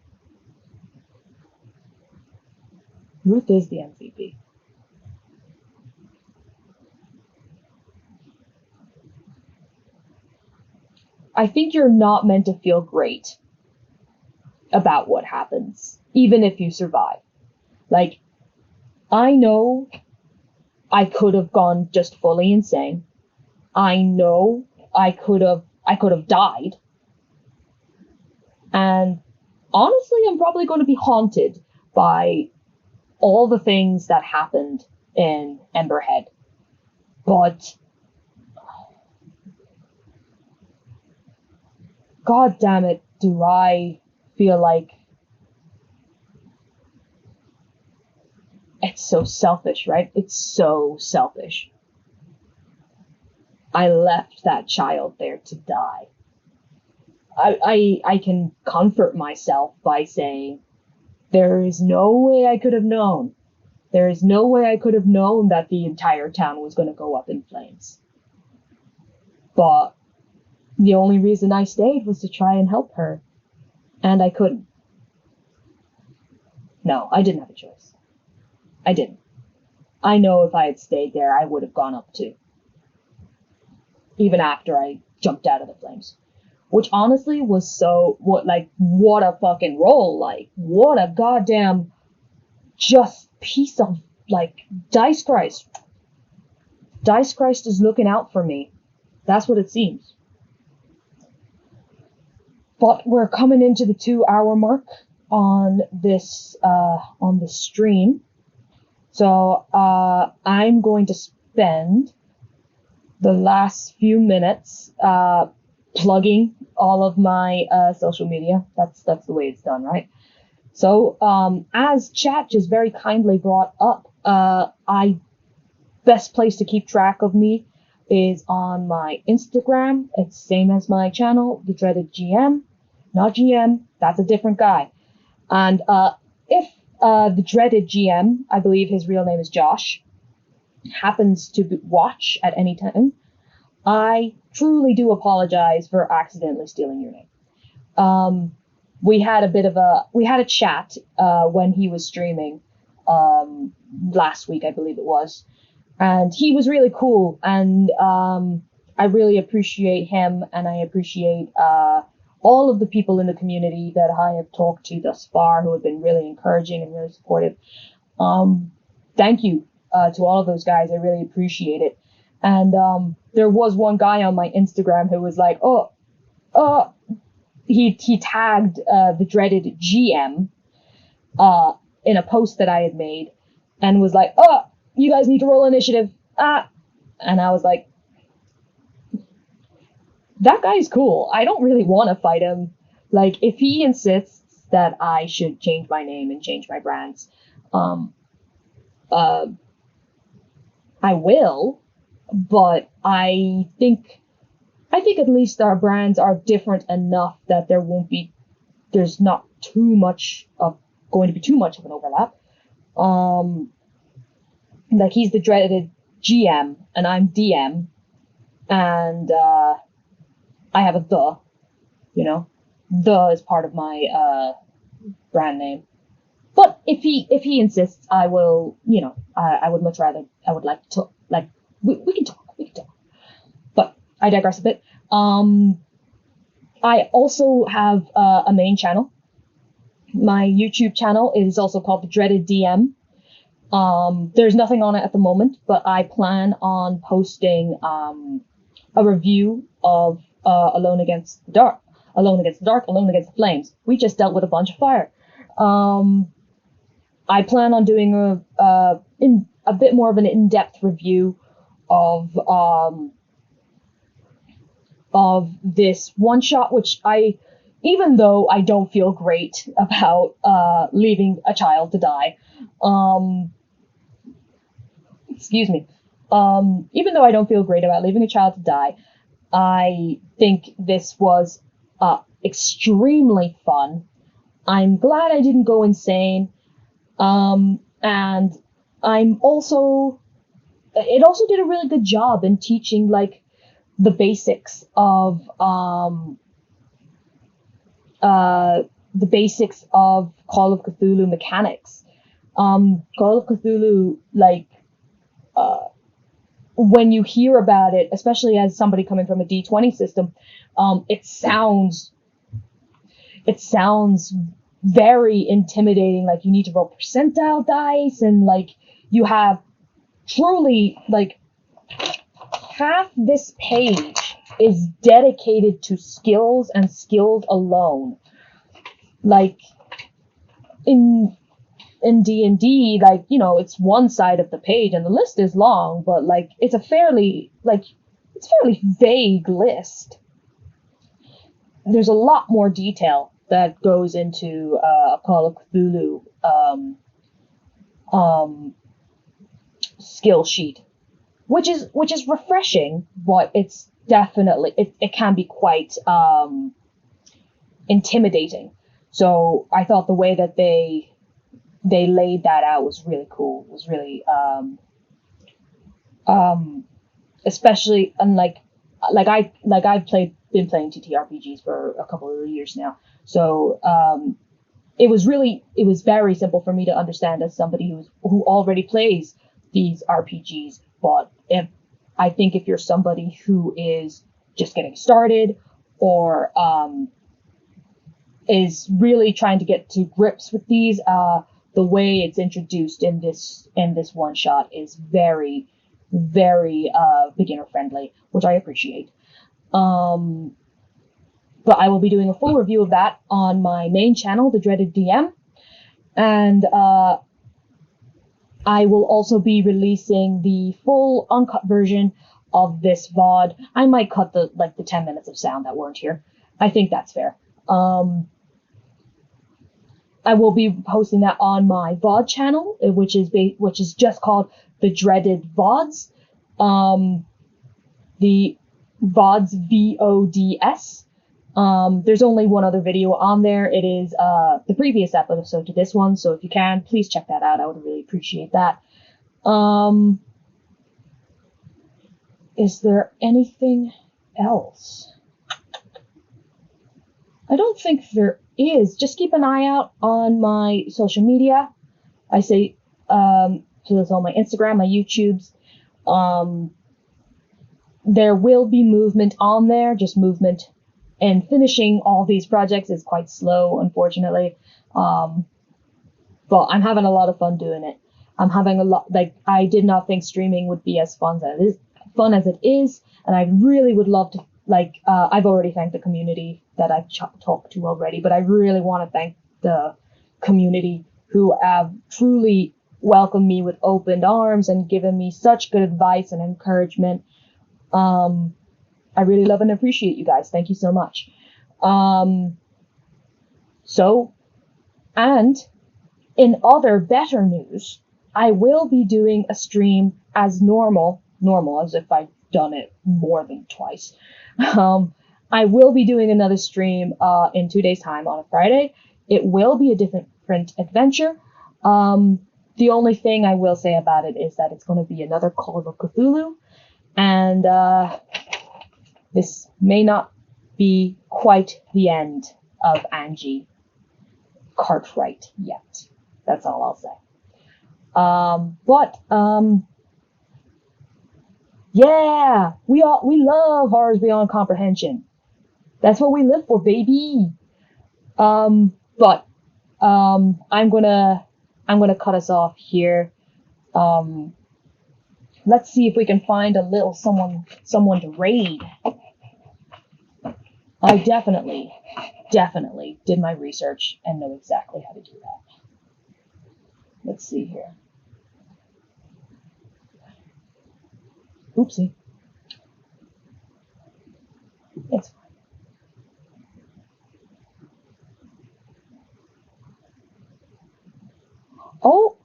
Ruth is the MVP. I think you're not meant to feel great about what happens, even if you survive. Like, I know I could have gone just fully insane. I know I could have died. And honestly, I'm probably going to be haunted by all the things that happened in Emberhead. But God damn it, do I feel like it's so selfish, right? It's so selfish. I left that child there to die. I can comfort myself by saying, there is no way I could have known. There is no way I could have known that the entire town was going to go up in flames. But the only reason I stayed was to try and help her. And I couldn't. No, I didn't have a choice. I didn't. I know if I had stayed there, I would have gone up too. Even after I jumped out of the flames. Which honestly was what a fucking roll. Like, what a goddamn just piece of, like, Dice Christ. Dice Christ is looking out for me. That's what it seems. But we're coming into the 2-hour mark on this stream. So I'm going to spend the last few minutes plugging all of my social media. That's the way it's done, right? So as chat just very kindly brought up, best place to keep track of me is on my Instagram. It's same as my channel, The Dreaded GM. Not GM, that's a different guy. And if The Dreaded GM, I believe his real name is Josh, happens to watch at any time, I truly do apologize for accidentally stealing your name. We had a chat when he was streaming last week, I believe it was. And he was really cool, and I really appreciate him, and I appreciate all of the people in the community that I have talked to thus far who have been really encouraging and really supportive. Thank you to all of those guys. I really appreciate it. And there was one guy on my Instagram who was like, he tagged the Dreaded GM in a post that I had made and was like, you guys need to roll initiative. And I was like, that guy's cool. I don't really want to fight him. Like, if he insists that I should change my name and change my brands, I will. But I think at least our brands are different enough that there's not going to be too much of an overlap. Like, he's the Dreaded GM and I'm DM, and I have a the is part of my brand name. But if he insists, I will, I would much rather, I would like to, like, we can talk. But I digress a bit. I also have a main channel. My YouTube channel is also called The Dreaded DM. There's nothing on it at the moment, but I plan on posting a review of Alone Against the Dark, Alone Against the Flames. We just dealt with a bunch of fire. I plan on doing a bit more of an in-depth review of this one shot, which even though I don't feel great about leaving a child to die, excuse me, even though I don't feel great about leaving a child to die, I think this was extremely fun. I'm glad I didn't go insane, and it also did a really good job in teaching, like, the basics of Call of Cthulhu mechanics. Call of Cthulhu, like, when you hear about it, especially as somebody coming from a D20 system, it sounds very intimidating. Like, you need to roll percentile dice, and, like, you have truly, like, half this page is dedicated to skills and skills alone. Like, in D&D, like, it's one side of the page and the list is long, but, like, it's a fairly vague list. There's a lot more detail that goes into a Call of Cthulhu skill sheet, which is refreshing, but it's definitely it can be quite intimidating. So I thought the way that they laid that out was really cool. It was really especially, and, like, I've been playing TTRPGs for a couple of years now, so it was very simple for me to understand as somebody who already plays these RPGs. But I think if you're somebody who is just getting started, or is really trying to get to grips with these, the way it's introduced in this one shot is very, very beginner friendly, which I appreciate. But I will be doing a full review of that on my main channel, The Dreaded DM, and I will also be releasing the full uncut version of this VOD. I might cut the 10 minutes of sound that weren't here. I think that's fair. I will be posting that on my VOD channel, which is just called The Dreaded VODs. The VODs, VODS. There's only one other video on there. It is the previous episode to this one, so if you can, please check that out. I would really appreciate that. Is there anything else? I don't think there is. Just keep an eye out on my social media. I say, so that's on my Instagram, my YouTubes. There will be movement on there, just movement. And finishing all these projects is quite slow, unfortunately. But I'm having a lot of fun doing it. I'm having a lot, I did not think streaming would be as fun as it is. And I really would love to, I've already thanked the community that I've talked to already, but I really want to thank the community who have truly welcomed me with open arms and given me such good advice and encouragement. I really love and appreciate you guys. Thank you so much. And in other better news, I will be doing a stream as normal as if I've done it more than twice. I will be doing another stream in 2 days' time on a Friday. It will be a different adventure. The only thing I will say about it is that it's going to be another Call of Cthulhu, and this may not be quite the end of Angie Cartwright yet. That's all I'll say. Yeah, we love horrors beyond comprehension. That's what we live for, baby. I'm gonna cut us off here. Let's see if we can find a little someone to raid. I definitely did my research and know exactly how to do that. Let's see here. Oopsie. It's fine. Oh,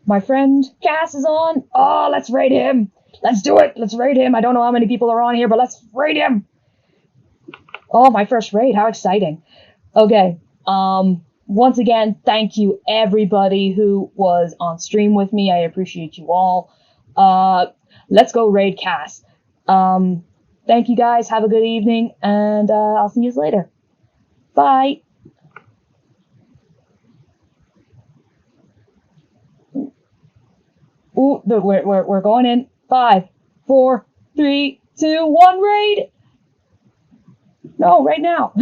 my friend Cass is on. Oh, let's raid him. Let's do it. Let's raid him. I don't know how many people are on here, but let's raid him. Oh, my first raid. How exciting. Okay. Once again, thank you everybody who was on stream with me. I appreciate you all. Let's go raid Cass. Thank you guys. Have a good evening, and I'll see you later. Bye. Ooh, we're going in. 5, 4, 3, 2, 1, raid. No, right now.